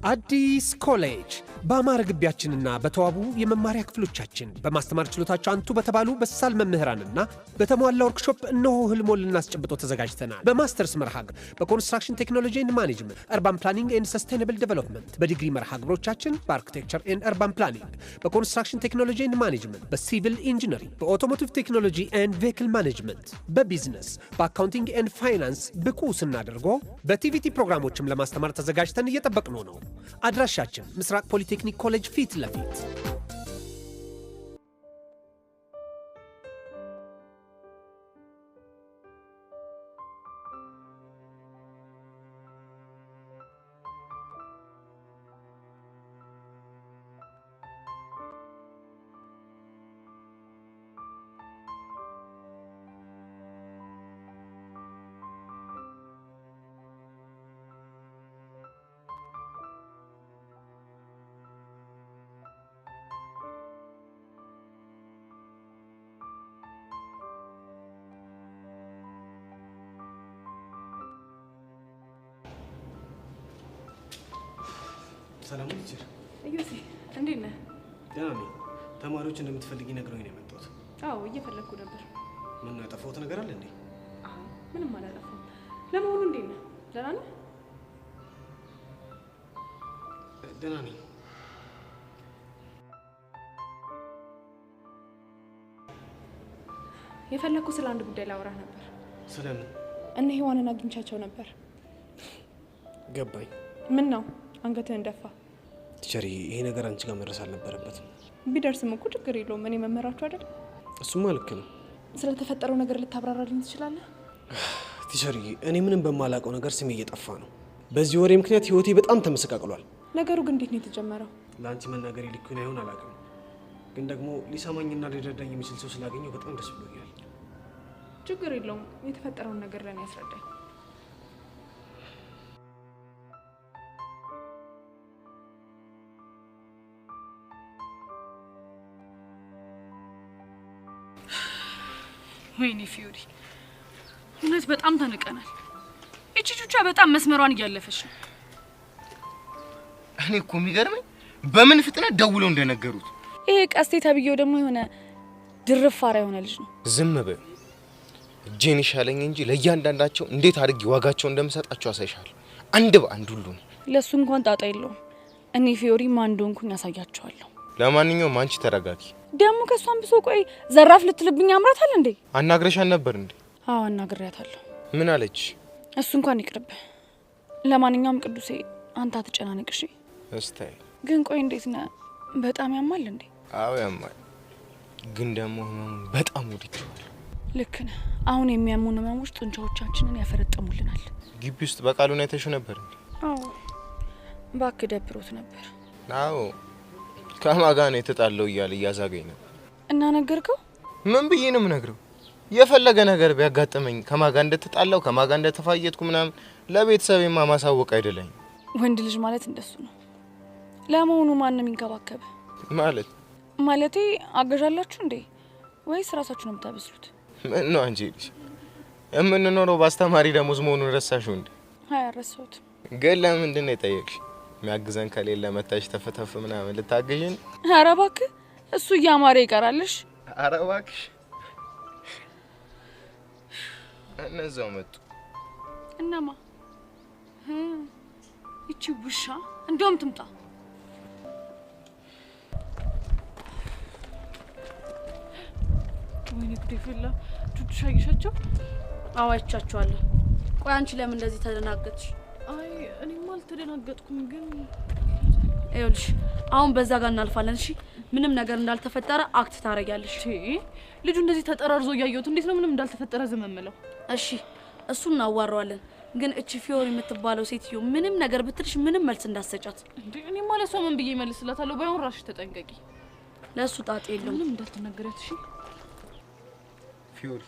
አዲስ ኮሌጅ በአማረ ግቢያችንና በተዋቡ የመማሪያ ክፍሎቻችን በማስተማር ችሎታቸው አንቱ በተባሉ በሳል መምህራንና በተሟላ ወርክሾፕ እነሆ ህልሞን ልናስጨብጦ ተዘጋጅተናል። በማስተርስ መርሃ ግብር በኮንስትራክሽን ቴክኖሎጂ ኤንድ ማኔጅመንት፣ አርባን ፕላኒንግ ኤንድ ሰስቴናብል ዴቨሎፕመንት፣ በዲግሪ መርሃ ግብሮቻችን በአርኪቴክቸር ኤንድ አርባን ፕላኒንግ፣ በኮንስትራክሽን ቴክኖሎጂ ኤንድ ማኔጅመንት፣ በሲቪል ኢንጂነሪንግ፣ በኦቶሞቲቭ ቴክኖሎጂ ኤንድ ቬሂክል ማኔጅመንት፣ በቢዝነስ፣ በአካውንቲንግ ኤንድ ፋይናንስ ብቁ ስናደርጎ በቲቪቲ ፕሮግራሞችም ለማስተማር ተዘጋጅተን እየጠበቅነው ነው። አድራሻችን ምስራቅ ፖሊቴክኒክ ኮሌጅ ፊት ለፊት። ሰላም ልጅር እዩሲ እንዴት ነህ? ደህና ነኝ። ተማሪዎች እንደምትፈልጊ ነግረውኝ ነው የመጣሁት። አዎ እየፈለኩ ነበር። ምን ነው ያጠፋሁት ነገር አለ እንዴ? አይ ምንም አላጠፋሁም። ለመሆኑ እንዴት ነህ? ደህና ነህ? ደህና ነኝ። የፈለኩ ስለ አንድ ጉዳይ ላወራህ ነበር። ስለምን? እነ ሔዋንን አግኝቻቸው ነበር። ገባኝ። ምን ነው አንገትህን ደፋ? ቲቸር ይሄ ነገር አንቺ ጋር መድረስ አልነበረበትም። ቢደርስም እኮ ችግር የለውም። እኔ መመራችሁ አይደል? እሱማ ልክ ነው። ስለተፈጠረው ነገር ልታብራራልኝ ትችላለህ? ቲቸር እኔ ምንም በማላውቀው ነገር ስሜ እየጠፋ ነው። በዚህ ወሬ ምክንያት ህይወቴ በጣም ተመሰቃቅሏል። ነገሩ ግን እንዴት ነው የተጀመረው? ለአንቺ መናገር ልክ ነው አይሆን አላውቅም፣ ግን ደግሞ ሊሰማኝና ሊረዳኝ የሚችል ሰው ስላገኘው በጣም ደስ ብሎኛል። ችግር የለውም። የተፈጠረውን ነገር ለኔ ያስረዳኝ። ወይኔ ፊዮሪ፣ እውነት በጣም ተንቀናል። እቺ ቹቻ በጣም መስመሯን እያለፈች ነው። እኔ እኮ የሚገርመኝ በምን ፍጥነት ደውለው እንደነገሩት። ይሄ ቀስቴ ተብዬው ደግሞ የሆነ ድርፋራ የሆነ ልጅ ነው። ዝም በይ። እጄን ይሻለኝ እንጂ ለእያንዳንዳቸው እንዴት አድርጌ ዋጋቸው እንደምሰጣቸው አሳይሻለሁ። አንድ በአንድ ሁሉ ነው። ለሱ እንኳን ጣጣ የለውም። እኔ ፊዮሪ ማን እንደሆንኩኝ አሳያቸዋለሁ። ለማንኛውም አንቺ ተረጋጊ። ደግሞ ከሷን ብሶ ቆይ ዘራፍ ልትልብኝ አምራታል እንዴ? አናግረሻን ነበር እንዴ? አዎ አናግሬያታለሁ። ምን አለች? እሱ እንኳን ይቅርብ። ለማንኛውም ቅዱሴ አንተ አትጨናነቅ እሺ? እስታይ ግን ቆይ እንዴት ነህ? በጣም ያማል እንዴ? አዎ ያማል፣ ግን ደግሞ ህመሙ በጣም ወድጄዋለሁ። ልክ ነህ። አሁን የሚያሙን ህመሞች ጡንቻዎቻችንን ያፈረጠሙልናል። ግቢ ውስጥ በቃሉ ነው የተሹ ነበር እንዴ? አዎ እባክህ ደብሮት ነበር። አዎ ከማጋ ነው የተጣለው እያለ እያዛገኝ ነበር። እና ነገርከው? ምን ብዬ ነው የምነግረው? የፈለገ ነገር ቢያጋጥመኝ ከማጋ እንደተጣላው ከማጋ እንደተፋየትኩ ምናምን ለቤተሰቤማ ማሳወቅ አይደለኝ። ወንድ ልጅ ማለት እንደሱ ነው። ለመሆኑ ማን ነው የሚንከባከብ? ማለቴ አገዣላችሁ እንዴ ወይስ ራሳችሁ ነው የምታበስሉት? ምን ነው አንቺ ልጅ የምንኖረው በአስተማሪ ደሞዝ መሆኑን ረሳሽው እንዴ? አይ አረሳሁት። ግን ለምንድን ነው የጠየቅሽ? የሚያግዘን ከሌለ መታሽ ተፈተፍ ምናምን ልታገዥን? ኧረ እባክህ እሱ እያማረ ይቀራልሽ። ኧረ እባክሽ እነዛው መጡ። እነማ? እቺ ውሻ እንደውም ትምጣ። ወይኔ ጉዴ ፈላ። ቹቹ አይሻቸው? አዎ አይቻቸዋለሁ። ቆይ አንቺ ለምን እንደዚህ ተደናገጥሽ? አይ እኔማ አልተደናገጥኩም፣ ግን ይኸውልሽ አሁን በዛ ጋር እናልፋለን እሺ? ምንም ነገር እንዳልተፈጠረ አክት ታረጋለሽ። ልጁ እንደዚህ ተጠራርዞ እያየሁት እንዴት ነው ምንም እንዳልተፈጠረ ዝም የምለው? እሺ እሱን እናዋራዋለን፣ ግን እቺ ፊዮሪ የምትባለው ሴትዮ ምንም ነገር ብትልሽ ምንም መልስ እንዳትሰጫት። እንዴ እኔ ማለት ሰው ምን ብዬ መልስላታለሁ? ባይሆን ራስሽ ተጠንቀቂ። ለሱ ጣጣ የለውም። ምንም እንዳትናገሪያት እሺ? ፊዮሪ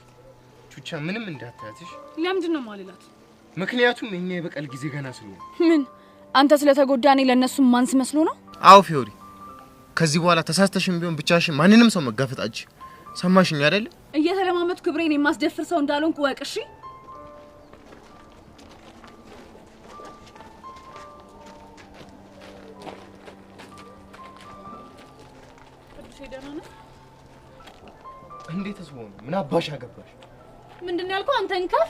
ቹቻ ምንም እንዳታያትሽ። ለምንድን ነው ማልላት? ምክንያቱም እኛ የበቀል ጊዜ ገና ስለሆነ። ምን አንተ ስለተጎዳ እኔ ለነሱ ማንስ መስሎ ነው? አዎ ፊዮሪ፣ ከዚህ በኋላ ተሳስተሽም ቢሆን ብቻሽን ማንንም ሰው መጋፈጣች። ሰማሽኝ አይደል? እየተለማመጥኩ ክብሬን የማስደፍር ሰው እንዳልሆንኩ ወቅ እሺ? እንዴትስ ሆነ? ምን አባሽ አገባሽ? ምንድነው ያልከው? አንተ እንከፍ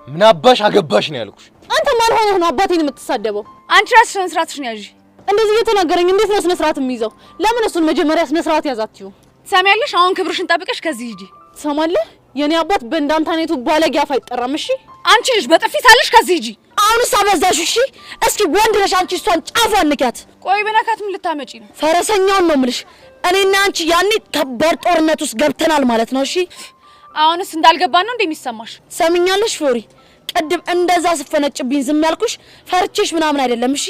ምን አባሽ አገባሽ ነው ያልኩሽ። አንተ ማን ሆነህ ነው አባቴን የምትሳደበው? አንቺ ራስሽ ስነ ስርዓትሽን ያዢ። እንደዚህ እየተናገረኝ እንዴት ነው ስነ ስርዓት የሚይዘው? ለምን እሱን መጀመሪያ ስነ ስርዓት ያዛችሁ? ሰሚያለሽ? አሁን ክብርሽን ጠብቀሽ ከዚህ ሂጂ። ትሰማለህ? የኔ አባት በእንዳንተ አይነቱ ባለጌ አፍ አይጠራም። እሺ አንቺ ልጅ በጥፊ ታለሽ፣ ከዚህ ሂጂ። አሁንስ አበዛሽ። እሺ እስኪ ወንድ ነሽ አንቺ፣ እሷን ጫፏን ንኪያት። ቆይ በነካት ምን ልታመጪ ነው? ፈረሰኛውን ነው የምልሽ። እኔና አንቺ ያኔ ከባድ ጦርነት ውስጥ ገብተናል ማለት ነው። እሺ አሁንስ እንዳልገባን ነው እንደሚሰማሽ? ሰምኛለሽ ፎሪ? ቅድም እንደዛ ስፈነጭብኝ ዝም ያልኩሽ ፈርቼሽ ምናምን አይደለም። እሺ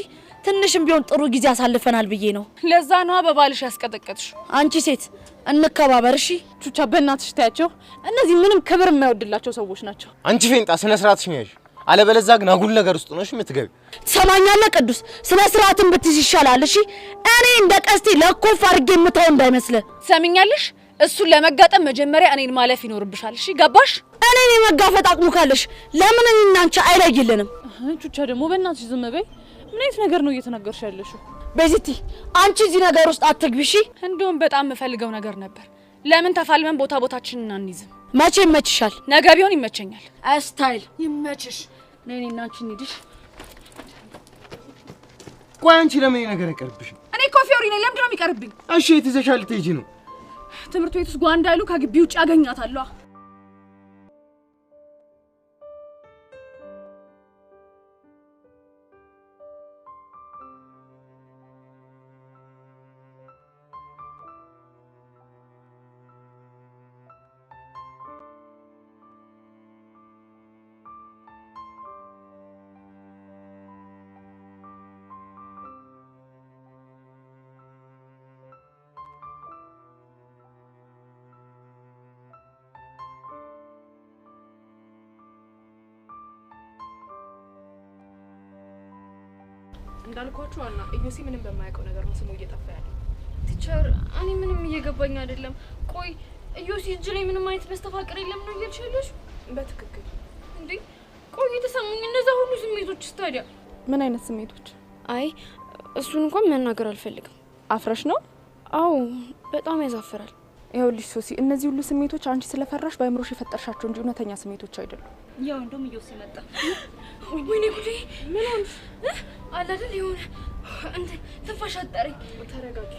ትንሽም ቢሆን ጥሩ ጊዜ አሳልፈናል ብዬ ነው። ለዛ ነው በባልሽ ያስቀጠቀጥሽ። አንቺ ሴት እንከባበር። እሺ ቹቻ በእናትሽ ታያቸው። እነዚህ ምንም ክብር የማይወድላቸው ሰዎች ናቸው። አንቺ ፌንጣ ስነ ስርዓትሽን ያዥ። አለበለዚያ ግን አጉል ነገር ውስጥ ነሽ የምትገቢ። ትሰማኛለህ ቅዱስ? ስነ ስርዓትን ብትይዝ ይሻላል። እሺ እኔ እንደ ቀስቴ ለኮፍ አድርጌ የምተው እንዳይመስልህ። ሰሚኛለሽ? እሱን ለመጋጠም መጀመሪያ እኔን ማለፍ ይኖርብሻል። እሺ ገባሽ? እኔን የመጋፈጥ አቅሙ ካለሽ ለምን እኔና አንቺ አይለይልንም? ቹቻ ደግሞ በእናትሽ ዝም በይ። ምን አይነት ነገር ነው እየተናገርሽ ያለሽው? በዚቲ አንቺ እዚህ ነገር ውስጥ አትግቢ። እሺ እንደውም በጣም የምፈልገው ነገር ነበር። ለምን ተፋልመን ቦታችንን አንይዝም? መቼ ይመችሻል? ነገ ቢሆን ይመቸኛል። ስታይል ይመችሽ። ነይ እና አንቺ እንሂድሽ። ቆይ አንቺ ለምን ነገር አይቀርብሽም? እኔ እኮ ፊዮሪ ነኝ። ለምንድን ነው የሚቀርብኝ? እሺ የትዘሻል ልትሄጂ ነው? ትምህርት ቤት ውስጥ ጓ እንዳይሉ ከግቢ ውጭ አገኛታለሁ። እንዳልኳችሁ አና ኢዮሲ ምንም በማያውቀው ነገር ነው ስሙ እየጠፋ ያለው። ቲቸር እኔ ምንም እየገባኝ አይደለም። ቆይ ኢዮሲ እጅ ላይ ምንም አይነት መስተፋቅር የለም ነው እያልሽልሽ? በትክክል እንዴ ቆይ የተሰሙኝ እነዛ ሁሉ ስሜቶች ታዲያ ምን አይነት ስሜቶች? አይ እሱን እንኳን መናገር አልፈልግም። አፍረሽ ነው? አው በጣም ያዛፍራል። ይኸውልሽ ሶሲ፣ እነዚህ ሁሉ ስሜቶች አንቺ ስለፈራሽ በአይምሮሽ የፈጠርሻቸው እንጂ እውነተኛ ስሜቶች አይደሉም። ያው እንደውም ኢዮሲ መጣ። ወይኔ ጉዴ! ምን ሆንሽ? አለ አይደል የሆነ እንት ትንፋሽ አጠረኝ። ተረጋጊ።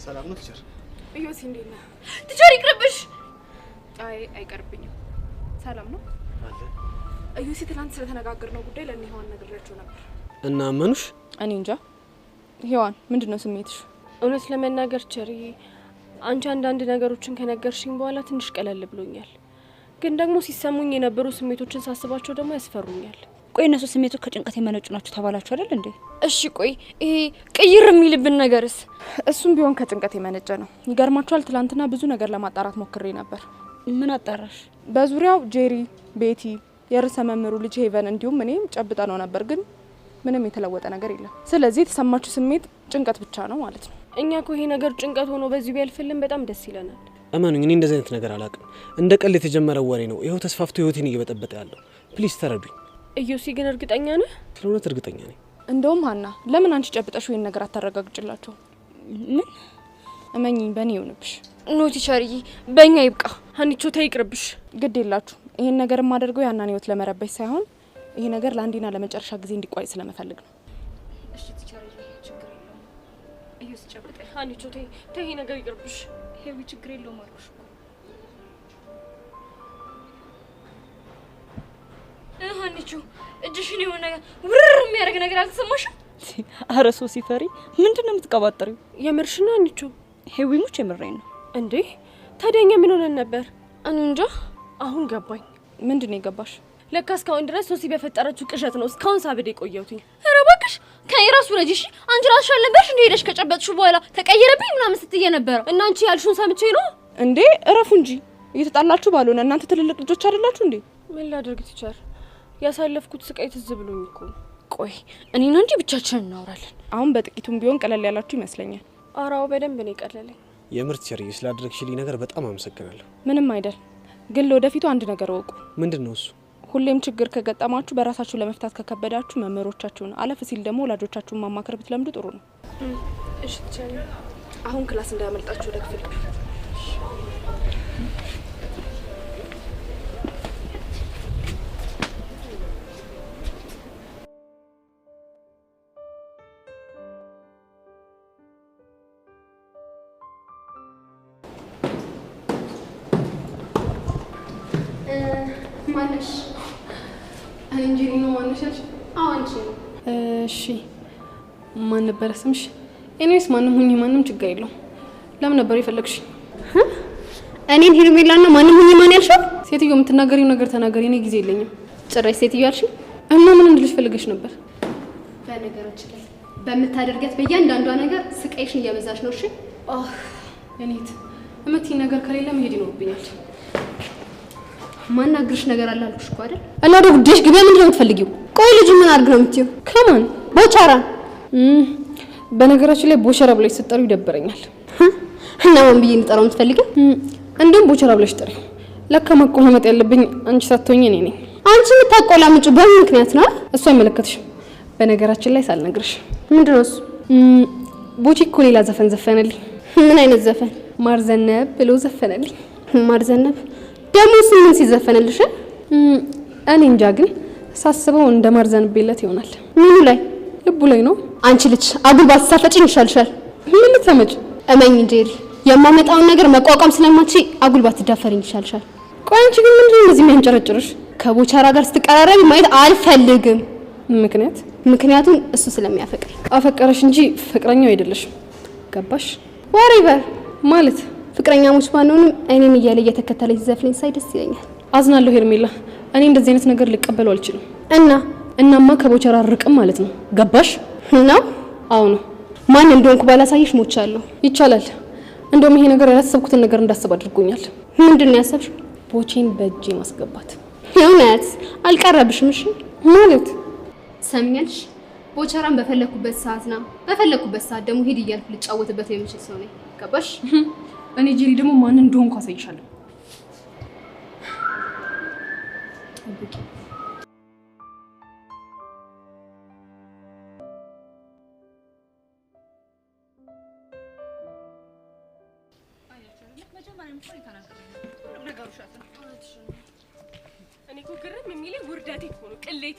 ሰላም ነው ቲቸር? ኢዮሲ እንዴት ነህ? ቲቸር ይቅርብሽ። አይ አይቀርብኝም። ሰላም ነው አለ። ኢዮሲ ትናንት ስለተነጋገርነው ጉዳይ ለእኔ ሔዋን ነግሬያቸው ነበር። እና አመኑሽ? እኔ እንጃ። ሔዋን ምንድነው ስሜትሽ? እውነት ለመናገር ቸሪ አንቺ አንዳንድ ነገሮችን ከነገርሽኝ በኋላ ትንሽ ቀለል ብሎኛል። ግን ደግሞ ሲሰሙኝ የነበሩ ስሜቶችን ሳስባቸው ደግሞ ያስፈሩኛል። ቆይ እነሱ ስሜቶች ከጭንቀት የመነጩ ናቸው ተባላችሁ አይደል እንዴ? እሺ ቆይ ይሄ ቅይር የሚልብን ነገርስ? እሱም ቢሆን ከጭንቀት የመነጨ ነው። ይገርማችኋል፣ ትላንትና ብዙ ነገር ለማጣራት ሞክሬ ነበር። ምን አጣራሽ? በዙሪያው ጄሪ፣ ቤቲ፣ የርዕሰ መምህሩ ልጅ ሄቨን እንዲሁም እኔም ጨብጠ ነው ነበር፣ ግን ምንም የተለወጠ ነገር የለም። ስለዚህ የተሰማችሁ ስሜት ጭንቀት ብቻ ነው ማለት ነው። እኛ እኮ ይሄ ነገር ጭንቀት ሆኖ በዚህ ቢያልፍልን በጣም ደስ ይለናል። እመኑኝ፣ እኔ እንደዚህ አይነት ነገር አላውቅም። እንደ ቀል የተጀመረው ወሬ ነው። ይኸው ተስፋፍቶ ህይወቴን እየበጠበጠ ያለው። ፕሊዝ ተረዱኝ። ኢዮሲ ግን እርግጠኛ ነህ? ስለ እውነት እርግጠኛ ነኝ። እንደውም ሀና ለምን አንቺ ጨብጠሽ ይሄን ነገር አታረጋግጭላቸው? ምን እመኚኝ፣ በእኔ ይሁንብሽ። ኖ ቲቸርዬ፣ በእኛ ይብቃ። ሀኒቾ ተይቅርብሽ። ግድ የላችሁ። ይሄን ነገር የማደርገው ያናን ህይወት ለመረበሽ ሳይሆን ይሄ ነገር ለአንዴና ለመጨረሻ ጊዜ እንዲቋይ ስለመፈልግ ነው። እሺ ቲቸርዬ፣ ችግር የለውም። ኢዮሲ ጨብጠኝ። ሀኒቾ ተይ፣ ይሄ ነገር ይቅርብሽ። ሄዊ ችግር የለውም አልኩሽ። ሀኒቾ እጅሽን የሆነ ውርር የሚያደርግ ነገር አልተሰማሽም? አረ ሶሲ ፈሪ፣ ምንድነው የምትቀባጥሪው? የምርሽና ሀኒቾ? ሄዊ ሙች የምሬን ነው እንዴ። ታዲያኛ ምን ሆነን ነበር? እኔ እንጃ። አሁን ገባኝ። ምንድነው የገባሽ? ለካ እስካሁን ድረስ ሶሲ በፈጠረችው ቅዠት ነው እስካሁን ሳብዴ ቆየሁት። ኧረ እባክሽ ከኔ ራሱ ረጂሽ። አንቺ ራስሽ አልነበርሽ እንዴ ሄደሽ ከጨበጥሽው በኋላ ተቀየረብኝ ምናምን ስትይ ነበር? እና አንቺ ያልሽውን ሰምቼ ነው እንዴ? እረፉ እንጂ እየተጣላችሁ ባልሆነ እናንተ ትልልቅ ልጆች አይደላችሁ እንዴ? ምን ላድርግ ቲቸር፣ ያሳለፍኩት ስቃይ ትዝ ብሎኝ እኮ። ቆይ እኔና እንጂ ብቻችንን እናወራለን። አሁን በጥቂቱም ቢሆን ቀለል ያላችሁ ይመስለኛል። አራው በደንብ ነው ቀለለኝ። የምርት ቲቸር ስላደረግሽልኝ ነገር በጣም አመሰግናለሁ። ምንም አይደል። ግን ለወደፊቱ አንድ ነገር ወቁ። ምንድነው እሱ? ሁሌም ችግር ከገጠማችሁ በራሳችሁ ለመፍታት ከከበዳችሁ መምህሮቻችሁን አለፍ ሲል ደግሞ ወላጆቻችሁን ማማከር ብትለምዱ ጥሩ ነው። እሺ ቲቸር። አሁን ክላስ እንዳያመልጣችሁ ወደ ክፍል ማነሽ? እንጂ ነው ማነሽ? አዎ አንቺ። እሺ ማን ነበር ስምሽ? ኤኒዌይስ ማንም ሁኚ ማንም ችግር የለውም። ለምን ነበር የፈለግሽ? እኔን ሄርሜላና ማንም ሁኚ ማን ያልሻል? ሴትዮ የምትናገሪው ነገር ተናገሪ፣ እኔ ጊዜ የለኝም። ጭራሽ ሴትዮ አልሽ? እና ምን እንድልሽ ፈልገሽ ነበር? በነገራችን ላይ በምታደርጊያት በእያንዳንዷ ነገር ስቃይሽን እያበዛሽ ነው። እሺ እኔት እመትኝ ነገር ከሌለ መሄድ ይኖርብኛል። ማናግርሽ ነገር አለ አልኩሽ እኮ አይደል? እና ወደ ጉዳይሽ ግቢ። ምንድን ነው የምትፈልጊው? ቆይ ልጅ ምን አድርግ ነው የምትይው? ከማን ቦቻራ? በነገራችን ላይ ቦቸራ ብለሽ ስትጠሪው ይደብረኛል። እና ማን ብዬ እንጠራው የምትፈልጊው? እንደውም ቦቸራ ብለሽ ጠሪው። ለካ መቆማመጥ ያለብኝ አንቺ ሳትሆኚ እኔ ነኝ። አንቺ የምታቆላምጪ በምን ምክንያት ነው? እሱ አይመለከትሽም። በነገራችን ላይ ሳልነግርሽ ምንድነው እሱ? ቦቼ እኮ ሌላ ዘፈን ዘፈነልኝ። ምን አይነት ዘፈን? ማርዘነብ ብሎ ዘፈነልኝ። ማርዘነብ ደግሞ ምን ሲዘፈንልሽ? እኔ እንጃ፣ ግን ሳስበው እንደ ማርዘንብለት ይሆናል። ምኑ ላይ? ልቡ ላይ ነው። አንቺ ልጅ አጉል ባትሳፈጪኝ ይሻልሻል። ምን ልትሰመጭ? እመኝ ጄሪ፣ የማመጣውን ነገር መቋቋም ስለማትችይ አጉል ባትዳፈሪኝ ይሻልሻል። ቆይ አንቺ ግን ምንድነው እንደዚህ የሚያንጨረጭርሽ? ከቦቻራ ጋር ስትቀራረቢ ማየት አልፈልግም። ምክንያቱም እሱ ስለሚያፈቅር። አፈቀረሽ እንጂ ፍቅረኛው አይደለሽም። ገባሽ? ወሬቨር ማለት ፍቅረኛሞች ባንሆንም እኔን እያለ እየተከተለኝ ዘፍለኝ ሳይ ደስ ይለኛል። አዝናለሁ ሄርሜላ፣ እኔ እንደዚህ አይነት ነገር ልቀበለው አልችልም። እናማ ከቦቻራ ርቅም ማለት ነው። ገባሽ? ነው? አዎ ነው። ማን እንደሆንኩ ባላሳይሽ ሞቻለሁ። ይቻላል። እንደውም ይሄ ነገር ያላሰብኩትን ነገር እንዳስብ አድርጎኛል። ምንድን ነው ያሰብሽው? ቦቼን በእጄ ማስገባት። እውነት አልቀረብሽም? እሺ ማለት ሰምኛልሽ። ቦቻራን በፈለኩበት ሰዓትና በፈለኩበት ሰዓት ደግሞ ሄድ እያልኩ ልጫወትበት የምችል ሰው ነኝ። ገባሽ? እኔ ጄሪ ደግሞ ማን እንደሆንኩ አሳይሻለሁ። ጠብቂ። እኔ እኮ ግርም የሚለኝ ውርደቴ እኮ ነው፣ ቅሌቴ።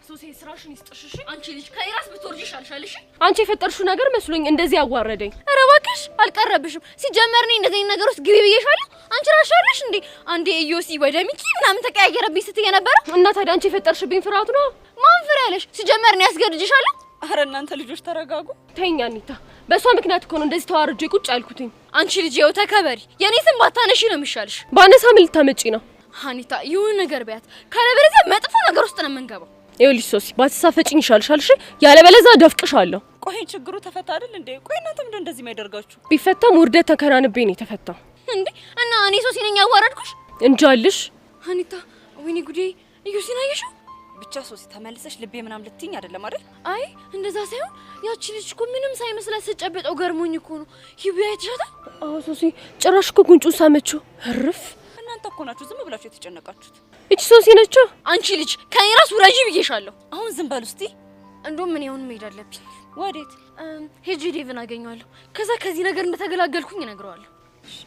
ሶሴ ስራሽን ይስጥሽ። እሺ አንቺ ልጅ ከራስ ብትወርጂ ይሻልሻል። እሺ አንቺ የፈጠርሽው ነገር መስሎኝ እንደዚህ ያዋረደኝ። ኧረ እባክሽ አልቀረብሽም። ሲጀመር እኔ እንደዚህ ነገር ውስጥ ግቢ ብዬሻለሁ። አንቺ ራስሽ አይደለሽ እንዴ አንዴ ኢዮሲ ወደ ሚኪ ምናምን ተቀያየረብኝ ስትይ ነበር። እና ታዲያ አንቺ የፈጠርሽብኝ ፍርሃት ነው? ማን ፍራ ያለሽ? ሲጀመር እኔ ያስገድድሻለሁ። አረ እናንተ ልጆች ተረጋጉ። ተይኝ አኒታ፣ በእሷ ምክንያት እኮ ነው እንደዚህ ተዋርጄ ቁጭ ያልኩትኝ። አንቺ ልጅ ይኸው ተከበሪ። የኔ ስም ባታነሺ ነው የሚሻልሽ። ባነሳ ምን ልታመጪ ነው? አኒታ ይሁን ነገር ቢያት ካለበለዚያ መጥፎ ነገር ውስጥ ነው የምንገባው። ይኸውልሽ ሶሲ፣ ባትሳፈጪኝ ይሻልሻል። እሺ ያለበለዚያ ደፍቅሻለሁ። ቆይ ችግሩ ተፈታ አይደል እንዴ? ቆይ እናንተ ምንድነው እንደዚህ የሚያደርጋችሁ? ቢፈታም ውርደት ተከናንቤ ነው የተፈታው። እንዴ እና እኔ ሶሲ ነኝ ያዋረድኩሽ? እንጃልሽ አኒታ። ወይኔ ጉዴ! ኢዮሲን አየሽው? ብቻ ሶሲ ተመልሰሽ ልቤ ምናምን ልትይኝ አይደለም አይደል? አይ እንደዛ ሳይሆን ያቺ ልጅ እኮ ምንም ሳይመስላት ስጨበጠው ገርሞኝ እኮ ነው። ሂቡ አይተሻታል? አዎ ሶሲ፣ ጭራሽ እኮ ጉንጩን ሳመችው። እርፍ! እናንተ እኮ ናችሁ ዝም ብላችሁ የተጨነቃችሁት። እቺ ሶሲ ነች። አንቺ ልጅ ከኔ ራስ ውረጂ ብዬሻለሁ። አሁን ዝም በሉ እስቲ። እንደውም ምን ያውን መሄድ አለብኝ። ወዴት? ሄጂ ዴቭን አገኘዋለሁ። ከዛ ከዚህ ነገር እንደተገላገልኩኝ እነግረዋለሁ።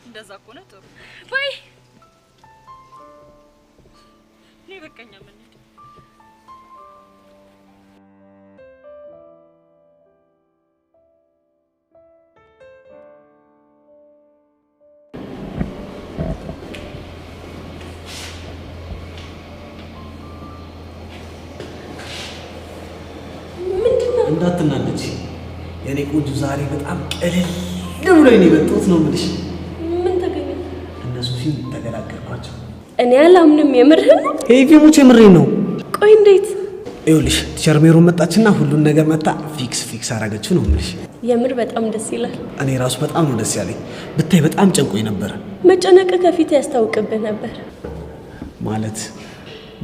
እንደዛ ከሆነ ጥሩ። ባይ እኔ በቀኛ ምን እንዳትናለች የኔ ቆንጆ ዛሬ በጣም ቀለል ብሎኝ ነው የመጣሁት ነው የምልሽ። ምን ተገኘ? እነሱ ሲል ተገላገልኳቸው። እኔ አላምንም። የምርህን ነው? ሄቪሙች የምሬን ነው። ቆይ እንዴት? ይኸውልሽ ቲቸር ሜሮን መጣችና ሁሉን ነገር መታ ፊክስ አደረገችው ነው የምልሽ። የምር በጣም ደስ ይላል። እኔ ራሱ በጣም ነው ደስ ያለኝ። ብታይ በጣም ጨንቆኝ ነበር። መጨነቅ ከፊት ያስታውቅብህ ነበር ማለት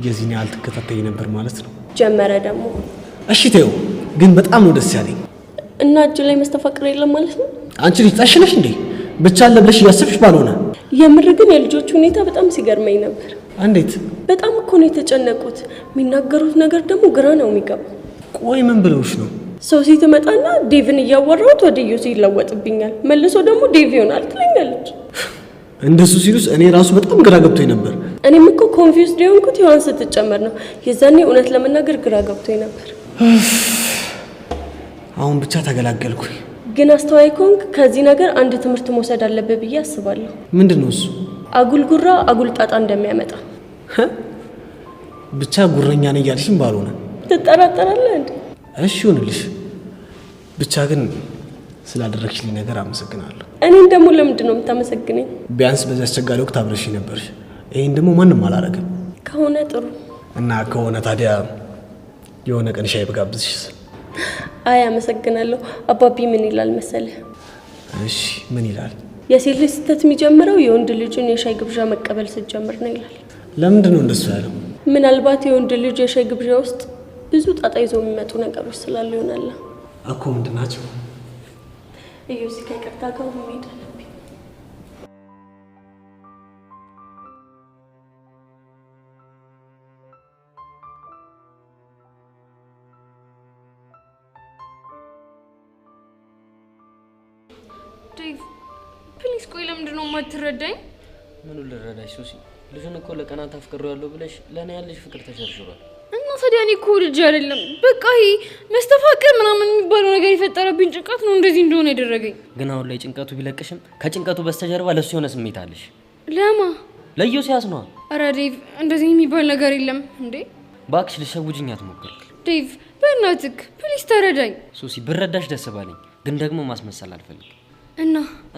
የዚህን ያህል ትከታተይ ነበር ማለት ነው። ጀመረ ደግሞ። እሺ ተይው፣ ግን በጣም ነው ደስ ያለኝ። እና እጅ ላይ መስተፋቅር የለም ማለት ነው? አንቺ ልጅ ጠሽነሽ እንዴ? ብቻ አለ ብለሽ እያሰብሽ ባልሆነ። የምር ግን የልጆቹ ሁኔታ በጣም ሲገርመኝ ነበር። እንዴት? በጣም እኮ ነው የተጨነቁት። የሚናገሩት ነገር ደግሞ ግራ ነው የሚገባው። ቆይ ምን ብለውሽ ነው? ሶሲ ትመጣና ዴቭን እያወራሁት ወደ ኢዮሲ ይለወጥብኛል፣ መልሶ ደግሞ ዴቭ ይሆናል ትለኛለች። እንደሱ ሲሉስ እኔ ራሱ በጣም ግራ ገብቶኝ ነበር። እኔም እኮ ኮንፊውዝድ የሆንኩት ዮሐን ስትጨመር ነው። የዛኔ እውነት ለመናገር ግራ ገብቶኝ ነበር። አሁን ብቻ ተገላገልኩኝ። ግን አስተዋይ ከሆንክ ከዚህ ነገር አንድ ትምህርት መውሰድ አለብህ ብዬ አስባለሁ። ምንድነው እሱ? አጉል ጉራ አጉል ጣጣ እንደሚያመጣ። ብቻ ጉረኛ ነኝ ያልሽም ባልሆነ ትጠራጠራለህ እንዴ? እሺ ይሁንልሽ። ብቻ ግን ስላደረግሽልኝ ነገር አመሰግናለሁ። እኔን ደግሞ ለምንድን ነው የምታመሰግነኝ? ቢያንስ በዚህ አስቸጋሪ ወቅት አብረሽኝ ነበርሽ። ይሄን ደግሞ ማንም አላረገም። ከሆነ ጥሩ እና ከሆነ ታዲያ የሆነ ቀን ሻይ ብጋብዝሽ? አይ አመሰግናለሁ። አባቢ ምን ይላል መሰለህ? እሺ ምን ይላል? የሴት ልጅ ስህተት የሚጀምረው የወንድ ልጅን የሻይ ግብዣ መቀበል ስትጀምር ነው ይላል። ለምንድን ነው እንደሱ ያለው? ምናልባት የወንድ ልጅ የሻይ ግብዣ ውስጥ ብዙ ጣጣ ይዘው የሚመጡ ነገሮች ስላሉ ይሆናል እኮ። ምንድን ናቸው? እዩሲ ከይቅርታ ጋር መሄድ አለብኝ። ዴቭ ፕሊዝ ቆይ፣ ለምንድን ነው የማትረዳኝ? ምኑ ልረዳሽ ሱሲ? ልጁን እኮ ለቀናት አፍቅሬዋለሁ ብለሽ ለእኔ ያለሽ ፍቅር ተሸርሽሯል። እና ታዲያ እኔ እኮ ልጅ አይደለም። በቃ ይሄ መስተፋቅር ምናምን የሚባለው ነገር የፈጠረብኝ ጭንቀት ነው እንደዚህ እንደሆነ ያደረገኝ። ግን አሁን ላይ ጭንቀቱ ቢለቅሽም ከጭንቀቱ በስተጀርባ ለሱ የሆነ ስሜት አለሽ። ለማ? ለዮሲያስ ነው። ኧረ ዴቭ እንደዚህ የሚባል ነገር የለም እንዴ። እባክሽ ልትሸውጂኝ አትሞክሪ። ዴቭ በእናትህ ፕሊዝ ተረዳኝ። ሱሲ ብረዳሽ ደስ ባለኝ፣ ግን ደግሞ ማስመሰል አልፈልግም።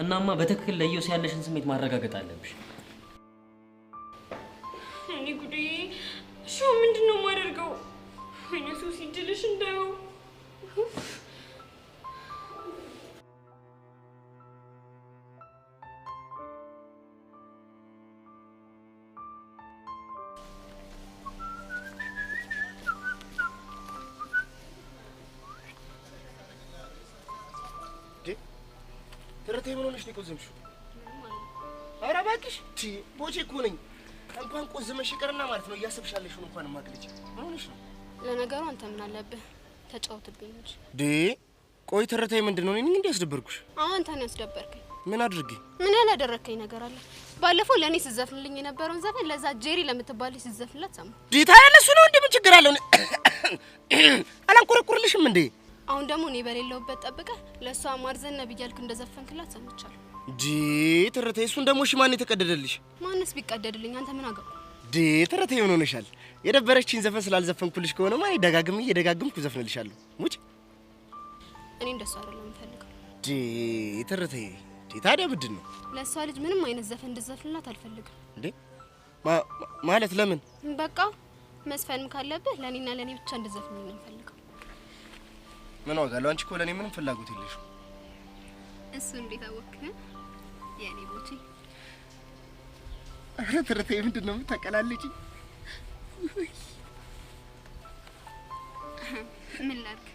እናማ በትክክል ለዮሲ ያለሽን ስሜት ማረጋገጥ አለብሽ። እኔ ጉዴ! እሺ ምንድን ነው የማደርገው? ወይኔ ሱሲ ድልሽ እንዳይው። ትርቴ ምን ሆነሽ ነው ቆዘምሽው? ኧረ እባክሽ ቦቼ እኮ ነኝ። እንኳን ቆዝመሽ ይቀርና ማለት ነው እያሰብሻለሽ ነው እንኳን ማግለጭ። ምን ሆነሽ ነው? ለነገሩ አንተ ምን አለብህ? ተጫውትብኝ እንጂ። ቆይ ትርቴ ምንድን ነው? እኔ እንዴ ያስደበርኩሽ? አንተ ነው ያስደበርከኝ። ምን አድርጌ? ምን ያላደረከኝ ነገር አለ? ባለፈው ለኔ ስዘፍንልኝ የነበረውን ዘፈን ለዛ ጄሪ ለምትባል ሲዘፍንላት ሰማ። ታዲያ ለሱ ነው እንዴ? ምን ችግር አለው? አላንቆረቁርልሽም እንዴ? አሁን ደግሞ እኔ በሌለውበት ጠብቀህ ለሷ ማርዘን ነብያልክ እንደዘፈንክላት ሰምቻለሁ። ትርቴ እሱን ደግሞ እሺ ማን የተቀደደልሽ? ማንስ ቢቀደድልኝ አንተ ምን አገባ? ትርቴ ምን ሆነሻል? የደበረችኝ ዘፈን ስላልዘፈንኩልሽ ከሆነ ማን እየደጋግምኩ ዘፍንልሻለሁ። ሙጭ እኔ እንደሱ አይደለም የምፈልገው። ትርቴ ታዲያ ምንድን ነው? ለሷ ልጅ ምንም አይነት ዘፈን እንድዘፍንላት አልፈልግም። ማለት ለምን? በቃ መስፈንም ካለብህ ለኔና ለኔ ብቻ እንድዘፍንልኝ ነው የምፈልገው። ምን ዋጋ አለው? አንቺ እኮ ለኔ ምንም ፍላጎት የለሽም። እሱ እንዴት አወቅህ? የኔ ቦቼ አረ ትርቴ ምንድን ነው የምታቀላልጪ? ምን ላድርግ?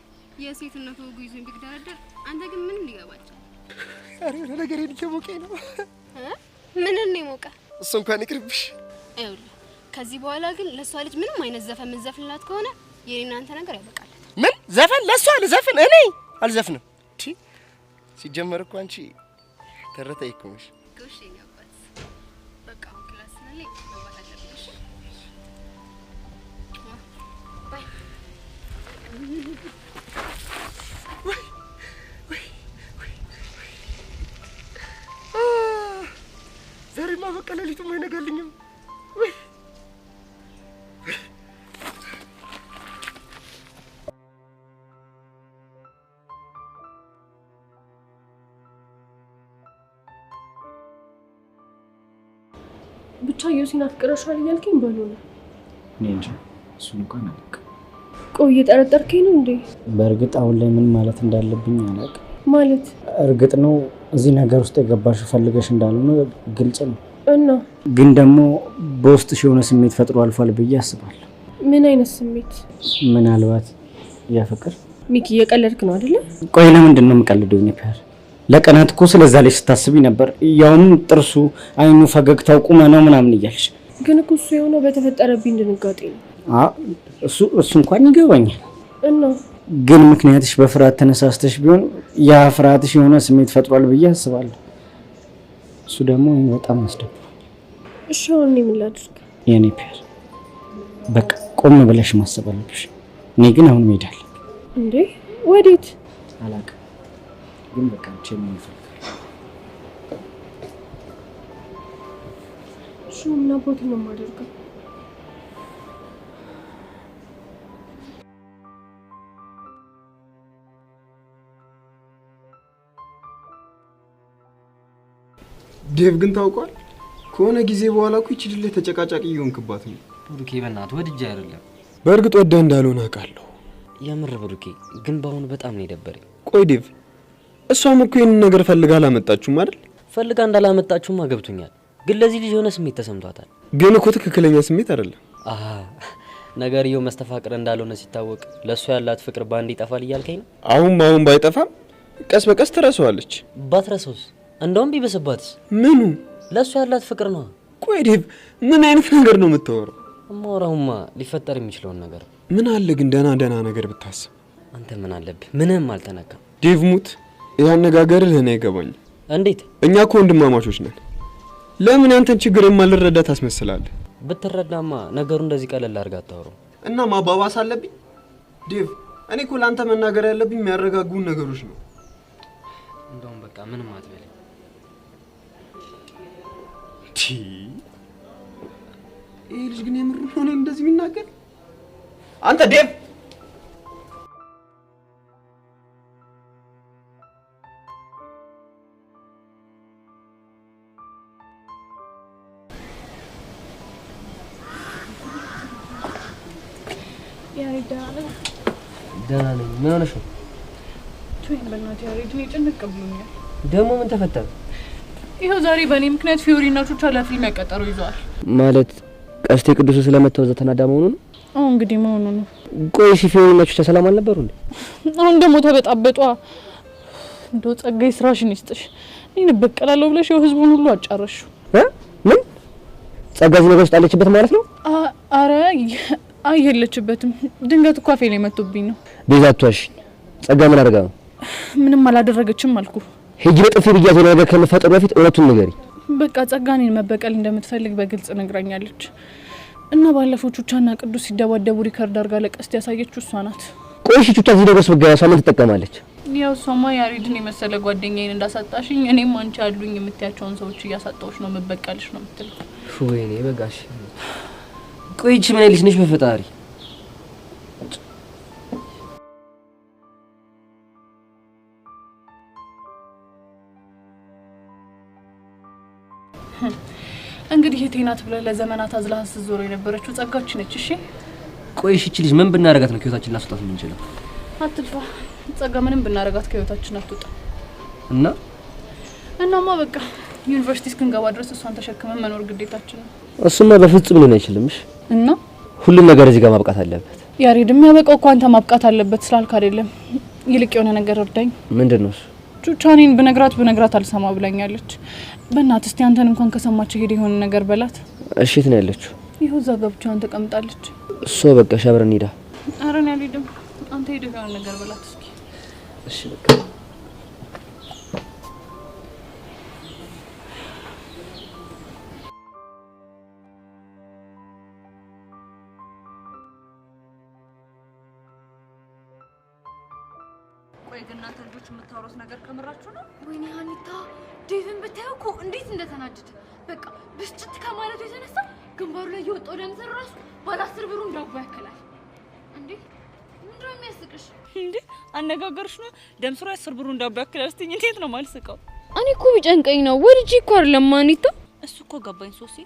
የሴትነቱ ወጉ ይዞኝ ቢግደረደር አንተ ግን ምንም ሊገባቸው። አረ ነገር እየሞቀኝ ነው። ምን ነው የሞቀ? እሱ እንኳን ይቅርብሽ። ይኸውልህ ከዚህ በኋላ ግን ለሷ ልጅ ምንም አይነት ዘፈን ምን ዘፍንላት ከሆነ የኔና አንተ ነገር ያበቃል። ምን ዘፈን ለሷ ልዘፍን? እኔ አልዘፍንም። ሲጀመር እኮ አንቺ ትርቴ እኮ ነሽ። ጎሽ ይገባል። በቃ አሁን ክላስ ላይ መግባት አለብሽ። ባይ ዛሬማ በቃ ሌሊቱም አይነጋልኝም። ብቻ ዮሲን አፍቅረሻል እያልከኝ ባልሆነ እኔ እንጂ እሱን እንኳን አላውቅም። ቆይ እየጠረጠርከኝ ነው እንዴ? በእርግጥ አሁን ላይ ምን ማለት እንዳለብኝ አላውቅም። ማለት እርግጥ ነው እዚህ ነገር ውስጥ የገባሽ ፈልገሽ እንዳልሆነ ግልጽ ነው። እና ግን ደግሞ በውስጥሽ የሆነ ስሜት ፈጥሮ አልፏል ብዬ አስባለሁ። ምን አይነት ስሜት? ምናልባት የፍቅር። ሚኪ እየቀለድክ ነው አይደለ? ቆይ ለምንድን ነው የምቀልደው? ኔፓር ለቀናት እኮ ስለዛ ላይ ስታስቢ ነበር። ያውም ጥርሱ፣ አይኑ፣ ፈገግታው፣ ቁመናው ምናምን እያልሽ። ግን እኮ እሱ የሆነው በተፈጠረብኝ ድንጋጤ ነው። እሱ እንኳን ይገባኛል። እና ግን ምክንያትሽ በፍርሃት ተነሳስተሽ ቢሆን ያ ፍርሃትሽ የሆነ ስሜት ፈጥሯል ብዬ አስባለሁ። እሱ ደግሞ በጣም አስደብሯል። እሺ አሁን ምን ላድርግ? የኔ ፒር በቃ ቆም ብለሽ ማሰብ አለብሽ። እኔ ግን አሁን እሄዳለሁ። እንዴ ወዴት? አላውቅም፣ ግን በቃ ምን ይፈልጋል? እሺ ምን አባቱ ነው የማደርገው? ዴቭ ግን ታውቋል ከሆነ ጊዜ በኋላ እኮ ይቺ ልጅ ተጨቃጫቂ እየሆንክባት ነው። ብሩኬ በእናትህ ወድጄ አይደለም። በእርግጥ ወደህ እንዳልሆነ አውቃለሁ። የምር ብሩኬ ግን በአሁኑ በጣም ነው የደበረኝ። ቆይ ዴቭ እሷም እኮ ይሄንን ነገር ፈልጋ አላመጣችሁም አይደል? ፈልጋ እንዳላመጣችሁማ ገብቶኛል። ግን ለዚህ ልጅ የሆነ ስሜት ተሰምቷታል። ግን እኮ ትክክለኛ ስሜት አይደለም። ነገርየው መስተፋቅር እንዳልሆነ ሲታወቅ ለእሷ ያላት ፍቅር ባንድ ይጠፋል እያልከኝ ነው? አሁን ባይጠፋም ቀስ በቀስ ትረሳዋለች። ባትረሳውስ? እንደውም ቢበስባትስ? ምኑ? ለእሷ ያላት ፍቅር ነው። ቆይ ዴቭ ምን አይነት ነገር ነው የምታወራው? እማወራውማ ሊፈጠር የሚችለውን ነገር። ምን አለ ግን ደህና ነገር ብታስብ። አንተ ምን አለብህ? ምንም አልተነካም። ዴቭ ሙት ይህ አነጋገርህ ለእኔ አይገባኝም። እንዴት? እኛ እኮ ወንድማማቾች ነን። ለምን ያንተን ችግር የማልረዳ ታስመስላለህ? ብትረዳማ ነገሩ እንደዚህ ቀለል አድርጋ አታወራው። እና ማባባስ አለብኝ? ዴቭ እኔ እኮ ለአንተ መናገር ያለብኝ የሚያረጋጉን ነገሮች ነው። እንደውም በቃ ምንም አትበል። ይሄ ልጅ ግን የምር ሆነ እንደዚህ የሚናገር? አንተ ዴቭ ደህና ነኝ። ምን ሆነሽ ነው? ትወኝ በእናትህ ያሬድ እኔ ጭንቅ ብሎኛል። ደግሞ ምን ተፈጠረ? ይኸው ዛሬ በእኔ ምክንያት ፊዮሪና ቹቻ ለፊልም ያቀጠሩ ይዘዋል። ማለት ቀስቴ ቅዱስ ስለመተው ዘተናዳ መሆኑ ነው? እንግዲህ መሆኑ ነው። ቆይ እሺ ፊዮሪና ቹቻ ሰላም አልነበሩ እንዴ? አሁን ደግሞ ተበጣበጧ። እንደው ጸጋይ ስራሽን ይስጥሽ። እኔን በቀላለሁ ብለሽ ይኸው ህዝቡን ሁሉ አጫረሽው። ምን ጸጋይ ነገር ውስጥ አለችበት ማለት ነው? አረ የለችበትም። ድንገት እኮ አፌ ላይ መጥቶብኝ ነው። ቤዛቷሽ ጸጋ ምን አደረጋ ነው? ምንም አላደረገችም አልኩ። ሄጂ በጥፊ ብያዘ ነገር ከመፈጠሩ በፊት እውነቱን ንገሪ። በቃ ጸጋኔን መበቀል እንደምትፈልግ በግልጽ ነግራኛለች። እና ባለፈው ቹቻና ቅዱስ ሲደባደቡ ሪከርድ አድርጋ ለቀስት ያሳየችው እሷ ናት። ቆይ እሺ ቹቻ እዚህ ደረስ በጋ ያው ምን ትጠቀማለች? ያው እሷማ ያሬድን የመሰለ ጓደኛዬን እንዳሳጣሽኝ እኔም አንቺ አሉኝ የምትያቸውን ሰዎች እያሳጣሁሽ ነው መበቀልሽ ነው የምትለው። ወይኔ በጋሽ ቆይ እቺ ምን ልጅ ነሽ በፈጣሪ? እንግዲህ የቴናት ብለህ ለዘመናት አዝላህ ስትዞር የነበረችው ጸጋች ነች። እሺ ቆይ እቺ ልጅ ምን ብናረጋት ነው ከህይወታችን ላስወጣት የምንችለው? አትልፋ ጸጋ፣ ምንም ብናረጋት ከህይወታችን አትወጣ። እናማ በቃ ዩኒቨርሲቲ እስክንገባ ድረስ እሷን ተሸክመን መኖር ግዴታችን ነው። እሱማ በፍጹም ሊሆን አይችልም። እሺ እና ሁሉም ነገር እዚህ ጋር ማብቃት አለበት። ያሬድ የሚያበቃው እኮ አንተ ማብቃት አለበት ስላልክ አይደለም። ይልቅ የሆነ ነገር እርዳኝ። ምንድነው እሱ? ቹቻኔን ብነግራት አልሰማ ብላኛለች። በእናትህ እስቲ አንተን እንኳን ከሰማች ሄድ የሆነ ነገር በላት። እሺ የት ነው ያለችው? ይኸው እዛ ገብቻውን ተቀምጣለች። እሷ በቃ ሻብረን ሄዳ። ኧረ እኔ አልሄድም። አንተ ሄደህ የሆነ ነገር በላት እስኪ። እሺ በቃ ቆይ ግን እናንተ ልጆች የምታወሩት ነገር ከምራችሁ ነው? ወይኔ ሀኒታ ዴቭን ብታየው እኮ እንዴት እንደተናደደ በቃ ብስጭት ከማለቱ የተነሳ ግንባሩ ላይ የወጣው ደም ስር ራሱ ባለ 10 ብሩ እንዳውባ ያከላል። እንዴ ምንድነው የሚያስቅሽ? እንዴ አነጋገርሽ ነው ደም ስሩ 10 ብሩ እንዳውባ ያከላል ስትኝ እንዴት ነው ማልስቀው? እኔ እኮ ቢጨንቀኝ ነው ወልጄ እኮ አይደለም ሀኒታ። እሱ እኮ ገባኝ ሶሲ።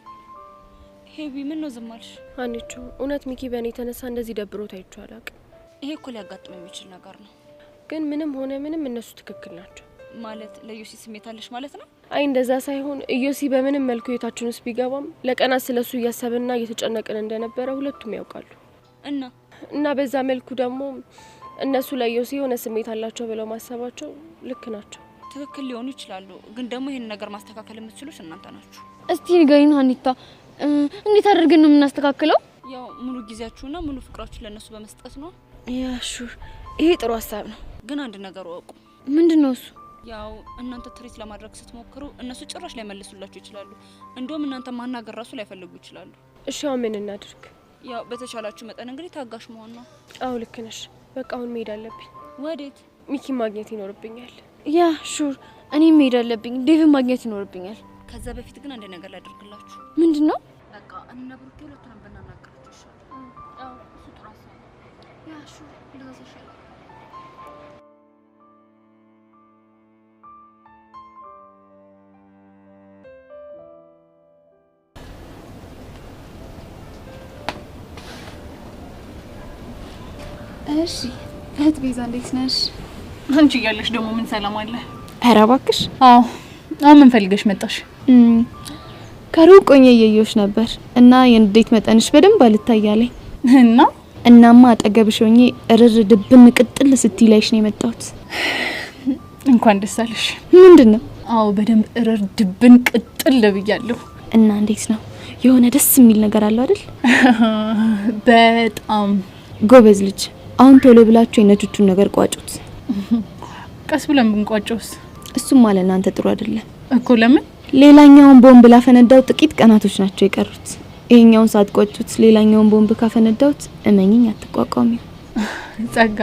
ሄቢ ምን ነው ዝም አልሽ? ሀኒቾ እውነት ሚኪ በእኔ የተነሳ እንደዚህ ደብሮት አይቼው አላውቅም። ይሄ እኮ ሊያጋጥም የሚችል ነገር ነው። ግን ምንም ሆነ ምንም እነሱ ትክክል ናቸው። ማለት ለዮሲ ስሜት አለሽ ማለት ነው? አይ እንደዛ ሳይሆን ኢዮሲ በምንም መልኩ የታችን ውስጥ ቢገባም ለቀናት ስለሱ እያሰብንና እየተጨነቅን እንደነበረ ሁለቱም ያውቃሉ። እና በዛ መልኩ ደግሞ እነሱ ለዮሲ የሆነ ስሜት አላቸው ብለው ማሰባቸው ልክ ናቸው። ትክክል ሊሆኑ ይችላሉ። ግን ደግሞ ይሄን ነገር ማስተካከል የምትችሉት እናንተ ናችሁ። እስቲ ንገሪን ሀኒታ፣ እንዴት አድርገን ነው የምናስተካክለው? ያው ሙሉ ጊዜያችሁና ሙሉ ፍቅራችሁ ለነሱ በመስጠት ነው። ያሹር ይሄ ጥሩ ሀሳብ ነው። ግን አንድ ነገር ወቁ። ምንድነው እሱ? ያው እናንተ ትሪት ለማድረግ ስትሞክሩ እነሱ ጭራሽ ላይ መልሱላችሁ ይችላሉ። እንደውም እናንተ ማናገር ራሱ ላይፈልጉ ይችላሉ። እሺ አሁን ምን እናድርግ? ያው በተቻላችሁ መጠን እንግዲህ ታጋሽ መሆን ነው። አው ልክ ነሽ። በቃ አሁን መሄድ አለብኝ። ወዴት? ሚኪ ማግኘት ይኖርብኛል። ያ ሹር እኔም መሄድ አለብኝ። ዴቭን ማግኘት ይኖርብኛል። ከዛ በፊት ግን አንድ ነገር ላድርግላችሁ። ምንድነው? በቃ እነ ብሩኬ ሁለቱንም ብናናገራችሁ ይሻላል። አው እሱ ጥሩ ሀሳብ ነው። ያ ሹር እንደዛ ይሻላል። እሺ እህት ቤዛ እንዴት ነሽ? አንቺ እያለሽ ደግሞ ምን ሰላም አለ? ኧረ እባክሽ። አዎ አሁን ምን ፈልገሽ መጣሽ? ከሩቅ ሆኜ እያየሁሽ ነበር እና የንዴት መጠንሽ በደንብ አልታያለኝ እናማ አጠገብሽ ሆኜ እርር ድብን ቅጥል ስትይ ላይሽ ነው የመጣሁት። እንኳን ደስ አለሽ። ምንድነው? አዎ በደንብ እርር ድብን ቅጥል ብያለሁ። እና እንዴት ነው? የሆነ ደስ የሚል ነገር አለው አይደል? በጣም ጎበዝ ልጅ። አሁን ቶሎ ብላችሁ የነጩቹን ነገር ቋጩት። ቀስ ብለን ብንቋጨውስ? እሱም ማለት እናንተ ጥሩ አይደለም እኮ። ለምን? ሌላኛውን ቦምብ ላፈነዳው ጥቂት ቀናቶች ናቸው የቀሩት። ይሄኛውን ሳትቆጩት ሌላኛውን ቦምብ ካፈነዳውት እመኚኝ አትቋቋሚው። ጸጋ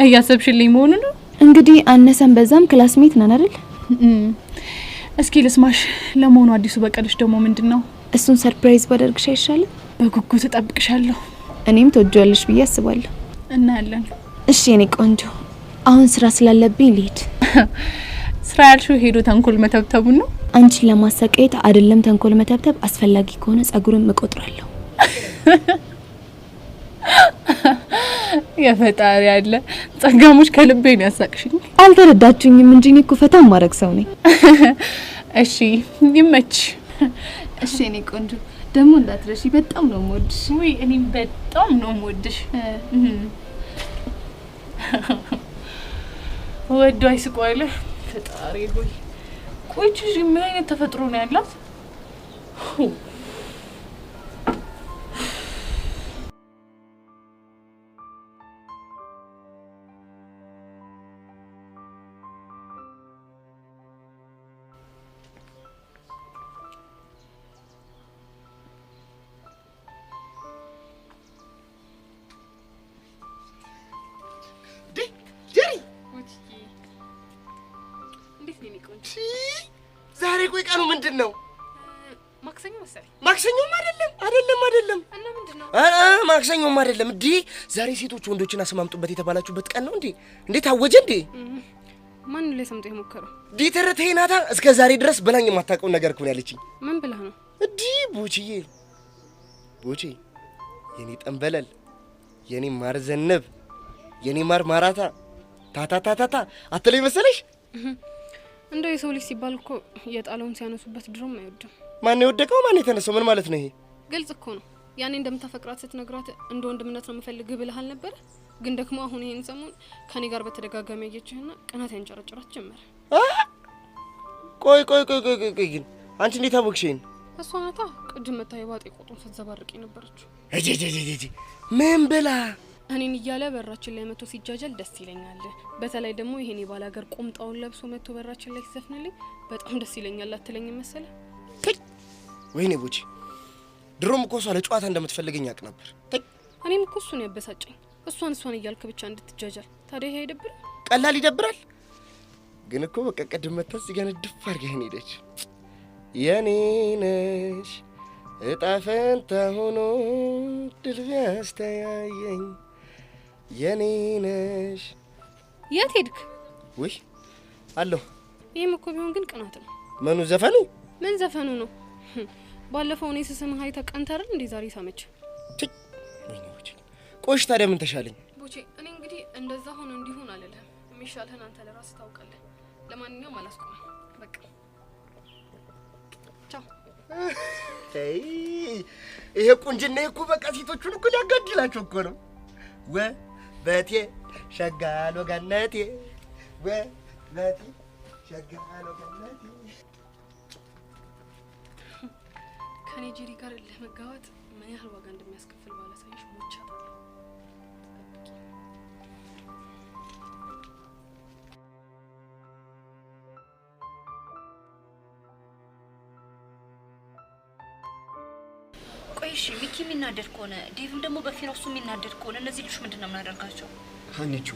እያሰብሽልኝ መሆኑ ነው? እንግዲህ አነሰን በዛም ክላስሜት ነን አይደል? እስኪ ልስማሽ። ለመሆኑ አዲሱ በቀልሽ ደግሞ ምንድነው? እሱን ሰርፕራይዝ ባደርግሽ አይሻልም? በጉጉት እጠብቅሻለሁ። እኔም ተወጇለሽ ብዬ አስባለሁ። እናያለን። እሺ የኔ ቆንጆ፣ አሁን ስራ ስላለብኝ ልሂድ። ስራ ያልሽው ሄዶ ተንኮል መተብተቡ ነው? አንቺን ለማሰቃየት አይደለም ተንኮል መተብተብ፣ አስፈላጊ ከሆነ ጸጉርን እቆጥራለሁ። የፈጣሪ ያለ ጸጋሙሽ ከልቤ ነው ያሳቅሽኝ። አልተረዳችሁኝም እንጂ እኔ እኮ ፈታ ማረግ ሰው ነኝ። እሺ ይመች። እሺ የኔ ቆንጆ፣ ደግሞ እንዳትረሺ፣ በጣም ነው የምወድሽ። ወይ እኔም በጣም ነው የምወድሽ። ወዶ አይስቋለ ፈጣሪ ሆይ። ቆይቺ ምን አይነት ተፈጥሮ ነው ያላት? ዛሬ ቆይ ቀኑ ምንድነው? ማክሰኞ መሰለኝ። ማክሰኞም አይደለም። እና ምንድነው? ማክሰኞም አይደለም። እንዴ ዛሬ ሴቶች ወንዶችን አስማምጡበት የተባላችሁበት ቀን ነው እንዴ? እንዴ ታወጀ እንዴ? ማን ላይ ሰምቶ የሞከረው? ዲተረተይ ናታ። እስከ ዛሬ ድረስ በላኝ የማታውቀው ነገር እኮ ነው ያለችኝ። ምን ብለህ ነው? እንዴ ቦቼ የኔ ጠንበለል፣ የኔ ማር ዘነብ፣ የኔ ማር ማራታ ታታታታታ አትለኝ መሰለሽ? እንደው የሰው ልጅ ሲባል እኮ የጣለውን ሲያነሱበት ድሮም አይወድም። ማን የወደቀው ማን የተነሳው? ምን ማለት ነው ይሄ? ግልጽ እኮ ነው። ያኔ እንደምታፈቅራት ስትነግራት እንደ ወንድምነት ነው የምፈልግህ ብለሃል ነበር። ግን ደግሞ አሁን ይሄን ሰሞን ከኔ ጋር በተደጋጋሚ ያየችህና ቅናት ያንጨረጨራት ጀመረ። ቆይ ግን አንቺ እንዴት አወቅሽኝ? እሷ ናታ ቅድም መታ የባጤ ቆጡን ስትዘባርቅ የነበረችው። ምን ብላ? እኔን እያለ በራችን ላይ መጥቶ ሲጃጃል ደስ ይለኛል። በተለይ ደግሞ ይሄን የባላገር ቁምጣውን ለብሶ መጥቶ በራችን ላይ ሲዘፍንልኝ በጣም ደስ ይለኛል። አትለኝ መሰለ? ወይኔ ቦቼ፣ ድሮም እኮ እሷ ለጨዋታ እንደምትፈልገኝ ያውቅ ነበር። እኔም እኮ እሱን ያበሳጨኝ እሷን እያልክ ብቻ እንድትጃጃል። ታዲያ ይሄ አይደብርም? ቀላል ይደብራል። ግን እኮ በቃ ቅድም መታ እዚህ ጋር ድፍ አድርገኸኝ ሄደች። የኔ ነሽ እጣ ፈንታ ሆኖ ድል ቢያስተያየኝ የኔ ነሽ። የት ሄድክ? ውይ አለሁ። ይሄም እኮ ቢሆን ግን ቅናት ነው። ምኑ ዘፈኑ? ምን ዘፈኑ ነው? ባለፈው እኔ ስስምህ አይተህ ቀንተህ አይደል እንዴ ዛሬ ሳመች? ቆሽ ታዲያ ምን ተሻለኝ? ቦቼ እኔ እንግዲህ እንደዛ ሆነ እንዲሆን አልልህም። የሚሻልህን አንተ ለራስህ ታውቃለህ። ለማንኛውም አላስቆምም። በቃ ቻው። ይሄ ቁንጅና እኮ በቃ ሴቶቹን እኮ ሊያጋድላቸው እኮ ነው። በቴ ሸጋሎ ገነቴ በቴ ሸጋሎ ገነቴ። ከኔ ጄሪ ጋር ለመጋባት ምን ያህል ዋጋ እንደሚያስከፍል ባላሳይሽ ሞቻታለሁ። ቆይሽ ሚኪ የሚናደድ ከሆነ ዴቭም ደግሞ በፊናሱ የሚናደድ ከሆነ እነዚህ ልጆች ምንድነው የምናደርጋቸው? ሀኒቹ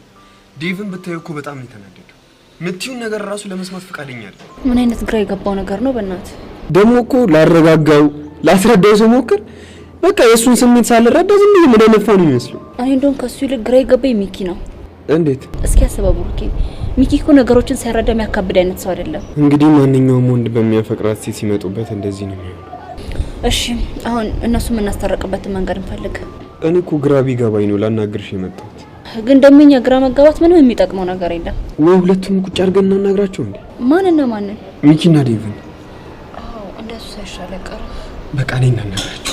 ዴቭን ብታዩ እኮ በጣም ነው የተናደደው። ምትዩን ነገር ራሱ ለመስማት ፈቃደኛ አይደል። ምን አይነት ግራ የገባው ነገር ነው በእናት። ደግሞ እኮ ላረጋጋው ላስረዳው ስሞክር በቃ የእሱን ስሜት ሳልረዳ ዝም ብዬ መደነፋው ነው የሚመስለው። እኔ እንደውም ከሱ ይልቅ ግራ የገባኝ ሚኪ ነው። እንዴት? እስኪ አስበው ብሩኬ፣ ሚኪ እኮ ነገሮችን ሳይረዳ የሚያካብድ አይነት ሰው አይደለም። እንግዲህ ማንኛውም ወንድ በሚያፈቅራት ሴት ሲመጡበት እንደዚህ ነው የሚሆነው። እሺ አሁን እነሱ የምናስታረቅበትን መንገድ እንፈልግ። እኔ እኮ ግራ ቢገባኝ ነው ላናግርሽ የመጣሁት። ግን ደምኛ ግራ መጋባት ምንም የሚጠቅመው ነገር የለም። ወይ ሁለቱም ቁጭ አድርገን እናናግራቸው እንዴ? ማንና ማንን? ሚኪና ዴቭን። አዎ እንደሱ ሳይሻል ቀረ። በቃ እኔ እናናግራቸው።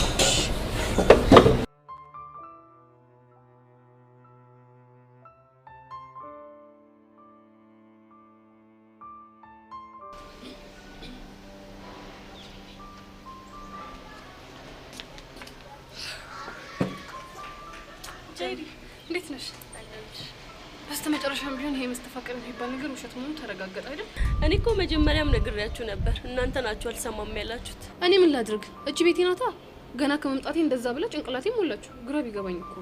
ጄሪ እንዴት ነሽ? በስተመጨረሻም ቢሆን ይሄ መስተፋቀር የሚባል ነገር ውሸት መሆኑ ተረጋገጠ አይደል? እኔ እኮ መጀመሪያም ነግሬያችሁ ነበር፣ እናንተ ናችሁ አልሰማም ያላችሁት። እኔ ምን ላድርግ? እጅ ቤቴ ናታ። ገና ከመምጣቴ እንደዛ ብላ ጭንቅላቴ ሞላችሁ። ግራ ቢገባኝ እኮ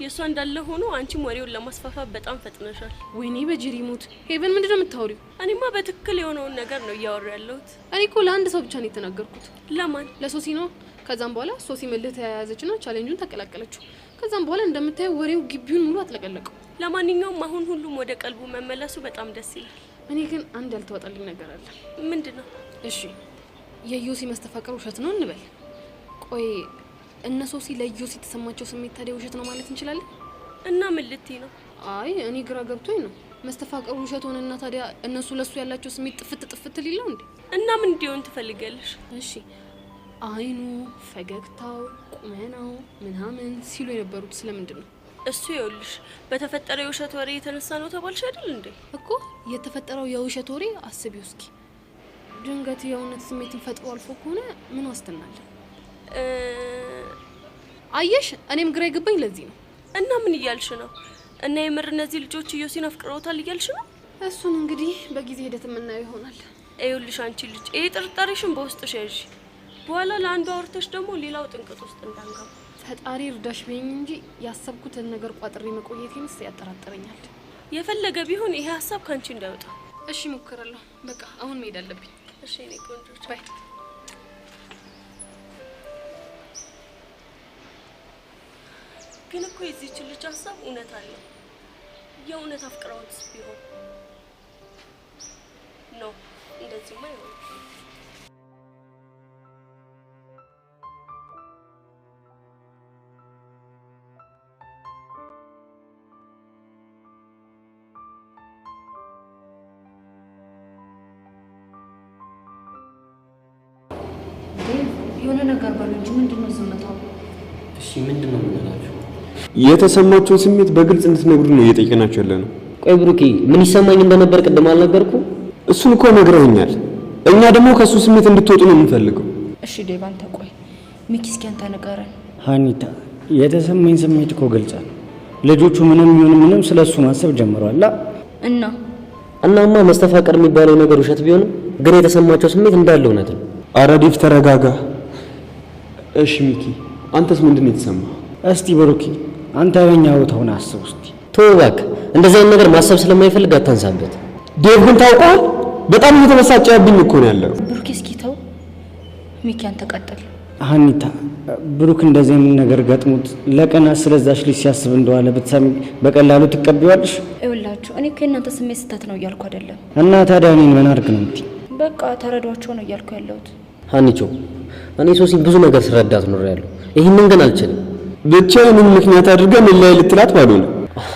የእሷ እንዳለ ሆኖ አንቺም ወሬውን ለማስፋፋት በጣም ፈጥነሻል። ወይኔ በጄሪ ሙት። ሄቨን ምንድነው የምታወሪው? እኔማ በትክክል የሆነውን ነገር ነው እያወራ ያለሁት። እኔ እኮ ለአንድ ሰው ብቻ ነው የተናገርኩት። ለማን? ለሶሲ ነው። ከዛም በኋላ ሶሲ መልህ ተያያዘችና ቻሌንጁን ተቀላቀለችው። ከዛም በኋላ እንደምታየው ወሬው ግቢውን ሙሉ አጥለቀለቀው። ለማንኛውም አሁን ሁሉም ወደ ቀልቡ መመለሱ በጣም ደስ ይላል። እኔ ግን አንድ ያልተወጣልኝ ነገር አለ። ምንድነው? እሺ የዮሲ መስተፋቀር ውሸት ነው እንበል። ቆይ እነ ሶሲ ለዮሲ የተሰማቸው ስሜት ታዲያ ውሸት ነው ማለት እንችላለን? እና ምን ልትይ ነው? አይ እኔ ግራ ገብቶኝ ነው። መስተፋቀሩ ውሸት ሆነና ታዲያ እነሱ ለሱ ያላቸው ስሜት ጥፍት ሊለው እንዴ? እና ምን እንዲሆን ትፈልጋለሽ? እሺ አይኑ፣ ፈገግታው፣ ቁመናው ምናምን ሲሉ የነበሩት ስለምንድን ነው? እሱ ይኸውልሽ በተፈጠረ የውሸት ወሬ የተነሳ ነው ተባልሽ አይደል እንዴ? እኮ የተፈጠረው የውሸት ወሬ አስቢው እስኪ። ድንገት የእውነት ስሜትን ፈጥሮ አልፎ ከሆነ ምን ዋስትና አለ? አየሽ እኔም ግራ የገባኝ ለዚህ ነው። እና ምን እያልሽ ነው? እና የምር እነዚህ ልጆች ዮሲን አፍቅረውታል እያልሽ ነው? እሱን እንግዲህ በጊዜ ሂደት የምናየው ይሆናል። ይኸውልሽ አንቺ ልጅ ይሄ ጥርጣሬሽን በውስጥሽ ያዥ። በኋላ ለአንዱ አውርተሽ ደግሞ ሌላው ጥንቅጥ ውስጥ እንዳንገባ። ፈጣሪ እርዳሽ በይኝ እንጂ ያሰብኩትን ነገር ቋጥሬ መቆየቴንስ ያጠራጥረኛል። የፈለገ ቢሆን ይሄ ሀሳብ ካንቺ እንዳይወጣ። እሺ ሞክራለሁ። በቃ አሁን መሄድ አለብኝ። እሺ እኔ ቆንጆ ባይ። ግን እኮ የዚህች ልጅ ሀሳብ እውነት አለው። የእውነት አፍቅረውትስ ቢሆን ነው እንደዚህማ ይሆን? የሆነ ነገር በሉ እንጂ ምንድነው ዝምታው? እሺ ምንድነው የምንላችሁ? የተሰማቸውን ስሜት በግልጽ እንድትነግሩ ነው እየጠየቅናችሁ ያለ ነው። ቆይ ብሩኬ ምን ይሰማኝ እንደነበር ቅድም አልነገርኩ? እሱን እኮ ነግረውኛል። እኛ ደግሞ ከሱ ስሜት እንድትወጡ ነው የምንፈልገው። እሺ ዴቭ አንተ ቆይ ሚኪ እስኪ አንተ ንገረን። ሀኒታ የተሰማኝ ስሜት እኮ ገልጻ ነው። ልጆቹ ምንም ይሁን ምንም ስለሱ ማሰብ ጀምረዋል። እናማ መስተፋቀር የሚባለው ነገር ውሸት ቢሆንም ግን የተሰማቸው ስሜት እንዳለ እውነት ነው። ኧረ ዴቭ ተረጋጋ። እሺ ሚኪ አንተስ ምንድነው የተሰማ? እስቲ ብሩኬ አንተ በእኛ ቦታውን አስብ እስቲ። ተው እባክህ እንደዚህ አይነት ነገር ማሰብ ስለማይፈልግ አታንሳበት። ዴቭ ግን ታውቀዋል በጣም እየተበሳጨብኝ እኮ ነው ያለው። ብሩኬ እስኪ ተው። ሚኪ አንተ ቀጥል። ሀኒታ ብሩክ እንደዚህ አይነት ነገር ገጥሞት ለቀናት ስለዛች ልጅ ሲያስብ እንደዋለ ብትሰሚ በቀላሉ ትቀበያለሽ? ይኸውላችሁ እኔ ከእናንተ ስሜት ስህተት ነው እያልኩ አይደለም። እና ታዲያ እኔን ምን አድርግ ነው የምትይ? በቃ ተረዷቸው ነው እያልኩ ያለሁት። ሀኒቾ እኔ ሶሲን ብዙ ነገር ስረዳት ኖሬያለሁ። ይሄንን ግን አልችልም። ብቻ ምን ምክንያት አድርገን ላይ ልትላት ባሉን?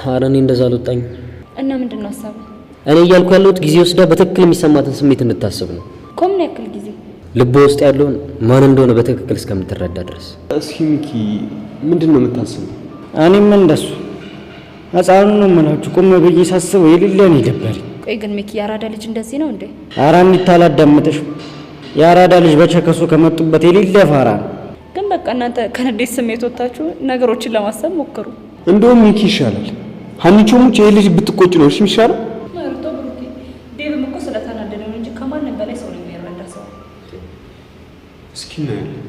ኧረ እኔ እንደዛ አልወጣኝ። እና ምንድነው ሀሳብ? እኔ እያልኩ ያለሁት ጊዜ ወስዳ በትክክል የሚሰማትን ስሜት እንድታስብ ነው። ኮምን ያክል ጊዜ? ልብ ውስጥ ያለውን ማን እንደሆነ በትክክል እስከምትረዳ ድረስ። እስኪ ሚኪ ምንድነው የምታስበው? እኔም እንደሱ ህፃኑ ነው የምላችሁ። ቆም ብዬ ሳስበው የሌለን ይደበል። ቆይ ግን ሚኪ የአራዳ ልጅ እንደዚህ ነው እንዴ? ኧረ ሀኒታ አላዳምጥሽም። የአራዳ ልጅ በቸከሱ ከመጡበት የሌለ ፋራ ነው። ግን በቃ እናንተ ከንዴት ስሜት ወጣችሁ ነገሮችን ለማሰብ ሞክሩ። እንደውም ሚኪ ይሻላል። ሀኒቾ ሙች ይሄ ልጅ ብትቆጭ ነው እሺ የሚሻለው። ማርቶ ብሩኬ ዴቭም እኮ ስለተናደደ ነው እንጂ ከማንም በላይ ሰው ነው የሚረዳ ሰው። እስኪ እናያለን።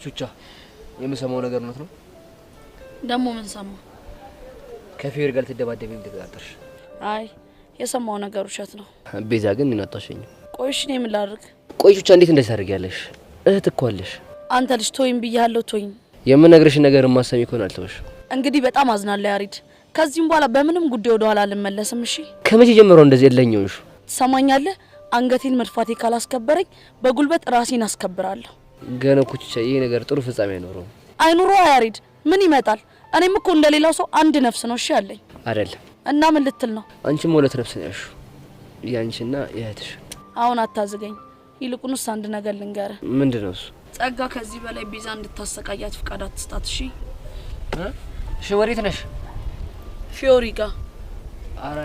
ቹቻ የምሰማው ነገር እውነት ነው? ደግሞ ምን ሰማ? ከፌር ጋር ልትደባደብ ተጠራጠርሽ? አይ የሰማው ነገር ውሸት ነው። ቤዛ ግን ምን አጣሸኝ? ቆይሽ እኔ ምን ላድርግ? ቆይ ቹቻ እንዴት እንደዚህ ታደርጊያለሽ? እህት እኮ አለሽ። አንተ ልጅ ቶይም ብያለሁ ቶይም። የምነግርሽ ነገር ማሰሚ ከሆነ አልተውሽ። እንግዲህ በጣም አዝናለሁ ያሪድ። ከዚህም በኋላ በምንም ጉዳይ ወደ ኋላ አልመለስም። እሺ ከመቼ ጀምሮ እንደዚህ የለኝውሽ? ትሰማኛለህ? አንገቴን መድፋቴ ካላስከበረኝ በጉልበት ራሴን አስከብራለሁ። ገና ኩቻ ይሄ ነገር ጥሩ ፍጻሜ አይኖረው። አይኑሮ ያሬድ ምን ይመጣል? እኔም እኮ እንደሌላው ሰው አንድ ነፍስ ነው እሺ ያለኝ አይደለም። እና ምን ልትል ነው? አንቺም ሁለት ነፍስ ነው ያልሽው፣ ያንቺና የእህትሽ። አሁን አታዝገኝ። ይልቁንስ አንድ ነገር ልንገርህ። ምንድነው እሱ? ጸጋ ከዚህ በላይ ቤዛ እንድታሰቃያት ፍቃድ አትስጣት እሺ? እሺ ወዴት ነሽ? ፊዮሪ ጋር። አረ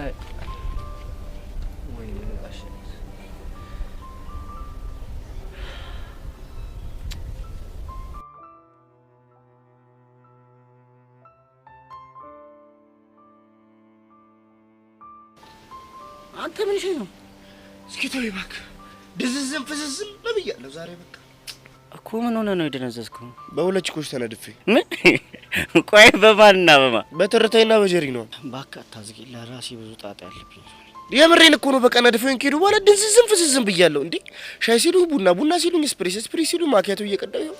አንተ ምን ሸይ ነው? እስኪ ተወኝ እባክህ። ድዝዝም ፍዝዝም ብያለሁ ዛሬ በቃ እኮ። ምን ሆነ ነው የደነዘዝከው? በሁለት ችኮች ተነድፌ። ምን? ቆይ በማንና በማ? በትርታይና በጀሪ ነው። እባክህ አታዝጊ፣ ለራሴ ብዙ ጣጣ ያለብኝ። የምሬን እኮ ነው። በቃ ነድፈኝ ከሄዱ በኋላ ድዝዝም ፍዝዝም ብያለሁ። እንዴ ሻይ ሲሉ ቡና፣ ቡና ሲሉኝ ስፕሬስ ሲሉ ማኪያቶ እየቀዳሁ ይኸው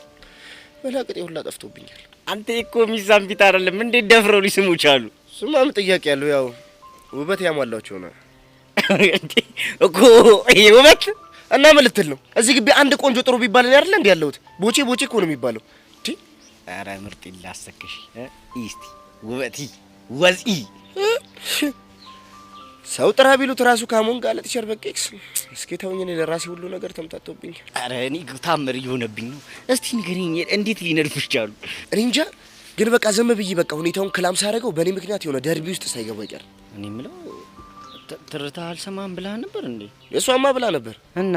በላቅጤ ሁላ ጠፍቶብኛል። አንተ እኮ ሚዛን ቢት አይደለም እንዴት ደፍረው ሊስሙ ቻሉ? ስማም ጥያቄ ያለው ያው ውበት ያሟላቸው ነው እኮ ይሄ ውበት እና ምን ልትል ነው? እዚህ ግቢ አንድ ቆንጆ ጥሩ ቢባል ነው አይደል እንዴ ያለሁት? ቦቼ ቦቼ እኮ ነው የሚባለው። እቲ ኧረ ምርጥ ይላሰከሽ እስቲ ውበቲ ወዚ ሰው ጥራ ቢሉት ራሱ ካሞን ጋር ለጥቸር በቄክስ እስኪ ተውኝ። እኔ ለራሴ ሁሉ ነገር ተምታቶብኝ። ኧረ እኔ ታምር ይሆነብኝ ነው። እስቲ ንገሪኝ እንዴት ሊነድፉሽ ቻሉ? እኔ እንጃ ግን በቃ ዝም ብዬ በቃ ሁኔታውን ክላም ሳደርገው በእኔ ምክንያት የሆነ ደርቢ ውስጥ ሳይገባ ይቀር። እኔ የምለው ትርታ አልሰማም ብላ ነበር እንዴ? የሷማ ብላ ነበር እና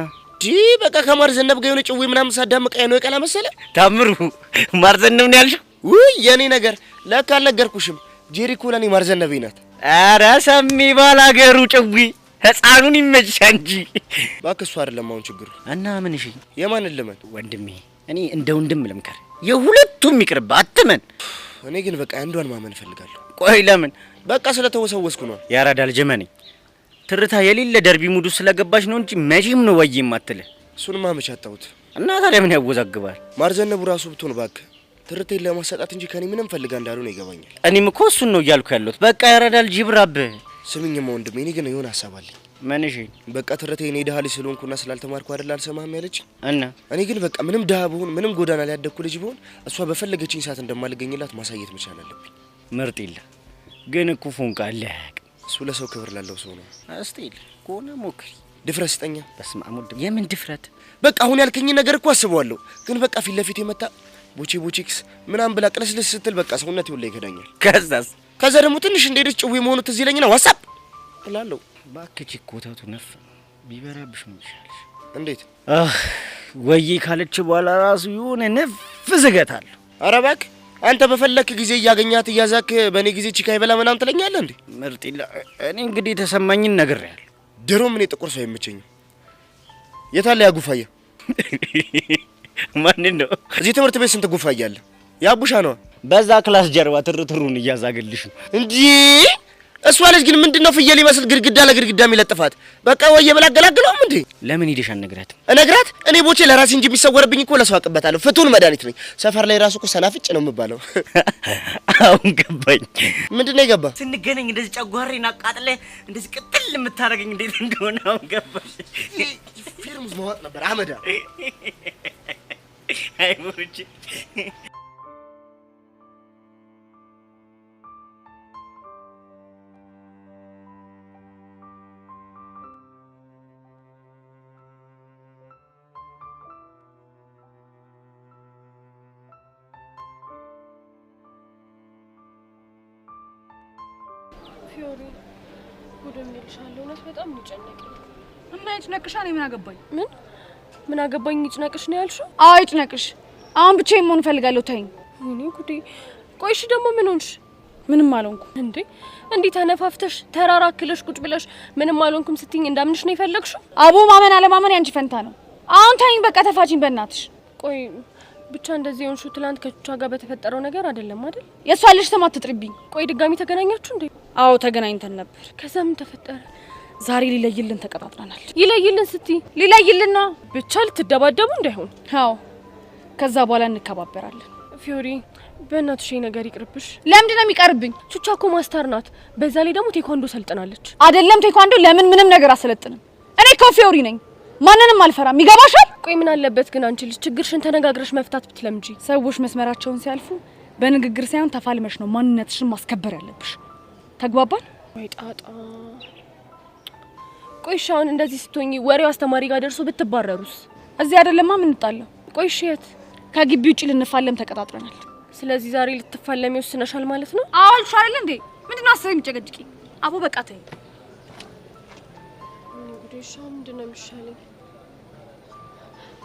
በቃ ከማር ዘነብ ጋር የሆነ ጭዌ ምናምን ሳዳምቃ ነው የቀላ መሰለ። ታምሩ ማር ዘነብ ነው ያልሽው? ውይ የኔ ነገር ለካ አልነገርኩሽም። ጄሪ እኮ ለኔ ማር ዘነብ ናት። ኧረ ሰሚ ባላገሩ ጭዊ ህፃኑን ይመችሻ እንጂ እባክህ እሱ አይደለም አሁን ችግሩ። እና ምን እሺ የማንን ልመን? ወንድሜ እኔ እንደ ወንድም ልምከር፣ የሁለቱም ይቅርብ አትመን። እኔ ግን በቃ አንዷን ማመን እፈልጋለሁ። ቆይ ለምን? በቃ ስለተወሰወስኩ ነው። ያራዳል ጀመኔ ትርታ የሌለ ደርቢ ሙዱ ስለገባሽ ነው እንጂ መቼም ነው ወይ የማትለ። እሱንማ መች አጣሁት። እና ታዲያ ምን ያወዛግባል? ማር ዘነቡ ራሱ ብትሆን እባክህ ትርቴን ለማሰጣት እንጂ ከኔ ምንም ፈልጋ እንዳልሆነ ይገባኛል። እኔም እኮ እሱን ነው እያልኩ ያለሁት። በቃ ያራዳል ጅብራብ። ስምኝማ ወንድሜ እኔ ግን የሆነ ሀሳብ አለኝ። ምን እሺ? በቃ ትርቴ እኔ ድሀ ልጅ ስለሆንኩና ስላልተማርኩ አይደል አልሰማህም ያለች እና እኔ ግን በቃ ምንም ድሀ ብሆን ምንም ጎዳና ላይ ያደግኩ ልጅ ብሆን እሷ በፈለገችኝ ሰዓት እንደማልገኝላት ማሳየት መቻል አለብኝ። ምርጥ ይላ ግን እኮ ፎንቃ አለቅ እሱ ለሰው ክብር ላለው ሰው ነው። አስቴል ኮና ሞክሪ። ድፍረት ስጠኛ። በስመ አብ ወልድ። የምን ድፍረት? በቃ አሁን ያልከኝ ነገር እኮ አስበዋለሁ፣ ግን በቃ ፊት ለፊት የመጣ ቦቼ ቦቼክስ ምናምን ብላ ቅለስልስ ስትል በቃ ሰውነት ይወላ ይከዳኛል። ከዛ ደግሞ ትንሽ እንደሄደች ጭዌ መሆኑ ትዝ ይለኝና ዋትስአፕ እላለሁ። ባክቺ ኮተቱ ነፍ ቢበራብሽ ምን ይሻልሽ? እንዴት ወይ ካለች በኋላ ራሱ የሆነ ነፍ ዝገታል። ኧረ እባክህ አንተ በፈለክ ጊዜ እያገኛት እያዛክ በእኔ ጊዜ ቺካ ይበላ ምናምን ትለኛለህ እንዴ? ምርጥ ይላ እኔ እንግዲህ የተሰማኝን ነግሬያለሁ። ድሮም እኔ ጥቁር ሰው አይመቸኝም። የታለ ያ ጉፋያ? ማን ነው? እዚህ ትምህርት ቤት ስንት ጉፋያ አለ? ያቡሻ ነው። በዛ ክላስ ጀርባ ትርትሩን እያዛገልሽ እንጂ እሷ ልጅ ግን ምንድነው ፍየል ይመስል ግድግዳ ለግድግዳ የሚለጥፋት? በቃ ወየ ብላ አገላግለውም እንዴ? ለምን ሄደሽ አነግራት? እነግራት? እኔ ቦቼ ለራሴ እንጂ የሚሰወርብኝ እኮ ለሰው አቅበታለሁ። ፍቱን መድኃኒት ነኝ። ሰፈር ላይ ራሱ እኮ ሰናፍጭ ነው የምባለው። አሁን ገባኝ። ምንድነው የገባ? ስንገናኝ እንደዚህ ጨጓሬን አቃጥለ እንደዚህ ቅጥል የምታረገኝ እንዴት እንደሆነ አሁን ገባሽ። ፊልም ማወጥ ነበር አመዳ። አይ ቦቼ ፊዮሪ ጉድም ልልሻለሁ። እውነት በጣም ይጨነቀኝ እና ይጭነቅሻ። እኔ ምን አገባኝ? ምን አገባኝ? ይጭነቅሽ ነው ያልሽው? አዎ ይጭነቅሽ። አሁን ብቻዬን መሆን እፈልጋለሁ። ተይኝ። እኔ ጉዴ። ቆይ እሺ ደግሞ ምን ሆንሽ? ምንም አልሆንኩም። እንዴ እንዴ ተነፋፍተሽ ተራራክለሽ ቁጭ ብለሽ ምንም አልሆንኩም ስትይኝ እንዳምንሽ ነው የፈለግሽው? አቦ ማመን አለማመን ያንቺ ፈንታ ነው። አሁን ተይኝ በቃ ተፋችኝ በእናትሽ። ቆይ ብቻ እንደዚህ የሆንሽው ትላንት ከቹቻ ጋር በተፈጠረው ነገር አይደለም አይደል? የሷ ልጅ ስም አትጥሪብኝ። ቆይ ድጋሚ ተገናኛችሁ እንዴ? አዎ ተገናኝተን ነበር። ከዛ ምን ተፈጠረ? ዛሬ ሊለይልን ተቀጣጥረናል። ይለይልን ስትይ? ሊለይልን ነው። ብቻ ልትደባደቡ እንዳይሆን። አዎ ከዛ በኋላ እንከባበራለን። ፊዮሪ በእናትሽ ነገር ይቅርብሽ። ለምንድን ነው የሚቀርብኝ? ቹቻ እኮ ማስተር ናት። በዛ ላይ ደግሞ ቴኳንዶ ሰልጥናለች። አይደለም ቴኳንዶ ለምን ምንም ነገር አሰለጥንም። እኔ ኮፊዮሪ ነኝ። ማንንም አልፈራም። ይገባሻል? ቆይ ምን አለበት ግን አንቺ ልጅ ችግርሽን ተነጋግረሽ መፍታት ብትለምጂ? ሰዎች መስመራቸውን ሲያልፉ በንግግር ሳይሆን ተፋልመሽ ነው ማንነትሽን ማስከበር ያለብሽ። ተግባባን? ወይ ጣጣ። ቆይ እሺ አሁን እንደዚህ ስትሆኚ ወሬው አስተማሪ ጋር ደርሶ ብትባረሩስ? እዚህ አይደለማ የምንጣለው። ቆይ እሺ የት? ከግቢ ውጪ ልንፋለም ተቀጣጥረናል። ስለዚህ ዛሬ ልትፋለሚ ወስነሻል ማለት ነው? አዎ አልሻል እንዴ? ምንድነው አሰብ የሚጨቀጭቂ? አቦ በቃ ተይ። ጉዴሻ ምንድነው የሚሻለኝ?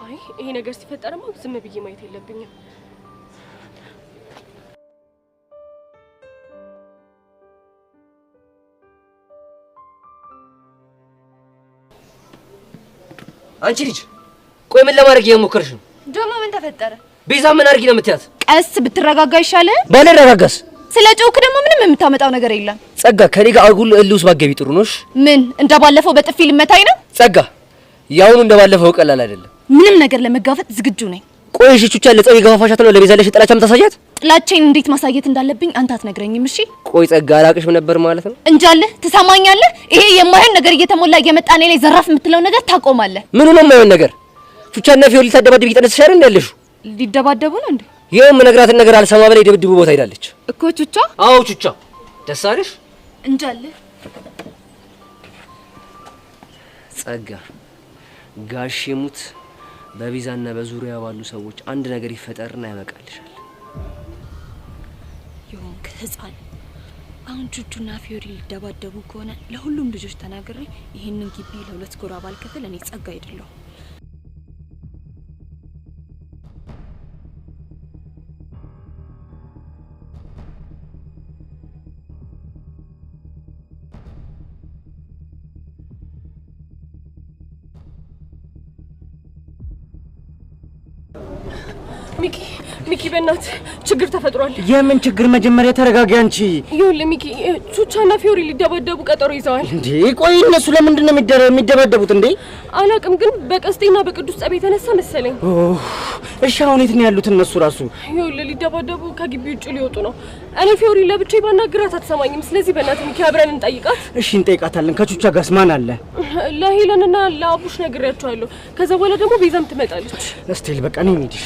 አይ ይሄ ነገር ሲፈጠርማ ዝም ብዬ ማየት የለብኝም። አንቺ ልጅ ቆይ ምን ለማድረግ እየሞከርሽ ነው? ደግሞ ምን ተፈጠረ? ቤዛ ምን አድርጊ ነው የምትያት? ቀስ ብትረጋጋ ይሻላል። ባልረጋጋስ? ስለ ጮክ ደግሞ ምንም የምታመጣው ነገር የለም። ጸጋ ከኔ ጋር አጉል እልውስ ባገቢ ጥሩ ነሽ። ምን እንደባለፈው በጥፊ ልመታኝ ነው? ጸጋ ያውኑ እንደባለፈው ቀላል አይደለም። ምንም ነገር ለመጋፈጥ ዝግጁ ነኝ። ቆይ እሺ ቹቻ ለጸው የገፋፋሻት ነው ለቤዛ ለሽ ጥላቻ የምታሳያት? ጥላቻዬን እንዴት ማሳየት እንዳለብኝ አንተ አትነግረኝም? እሺ ቆይ ጸጋ አላቅሽም ነበር ማለት ነው? እንጃለህ። ትሰማኛለህ? ይሄ የማይሆን ነገር እየተሞላ እየመጣ እኔ ላይ ዘራፍ የምትለው ነገር ታቆማለህ። ምኑ ነው የማይሆን ነገር? ቹቻና ፊዮሪ ልታደባድብ እየጠነሰሽ አይደል እንዴ ያለሽው? ሊደባደቡ ነው እንዴ? ይሄው የምነግራትን ነገር አልሰማ በላይ ደብድቡ ቦታ ሄዳለች እኮ ቹቻ። አዎ ቹቻ ደስ አለሽ? እንጃለህ። ጸጋ ጋሽ ሙት በቤዛና በዙሪያ ባሉ ሰዎች አንድ ነገር ይፈጠርና ያበቃልሻል። የሆንክ ህፃን አሁን ቹቹና ፊዮሪ ሊደባደቡ ከሆነ ለሁሉም ልጆች ተናግሬ ይሄንን ግቢ ለሁለት ጎራ ባልከፍል እኔ ጸጋ አይደለሁ። ሚኪ በእናት ችግር ተፈጥሯል። የምን ችግር? መጀመሪያ ተረጋጊ አንቺ። ይኸውልህ ሚኪ ቹቻና ፊዮሪ ሊደባደቡ ቀጠሮ ይዘዋል። እንዴ ቆይ እነሱ ለምንድን ነው የሚደባደቡት እንዴ? አላውቅም ግን በቀስቴና በቅዱስ ጸብ የተነሳ መሰለኝ። እሺ አሁን የት ነው ያሉት እነሱ ራሱ? ይኸውልህ ሊደባደቡ ከግቢ ውጭ ሊወጡ ነው። እኔ ፊዮሪ ለብቻዬ ባናግራት አትሰማኝም። ስለዚህ በእናትህ ሚኪ አብረን እንጠይቃት። እሺ እንጠይቃታለን። ከቹቻ ጋርስ ማን አለ? ለሄለንና ለአቡሽ ነግሬያቸዋለሁ። ከዛ በኋላ ደግሞ ቤዛም ትመጣለች። እስቴል በቃ ነው እንሂድሽ።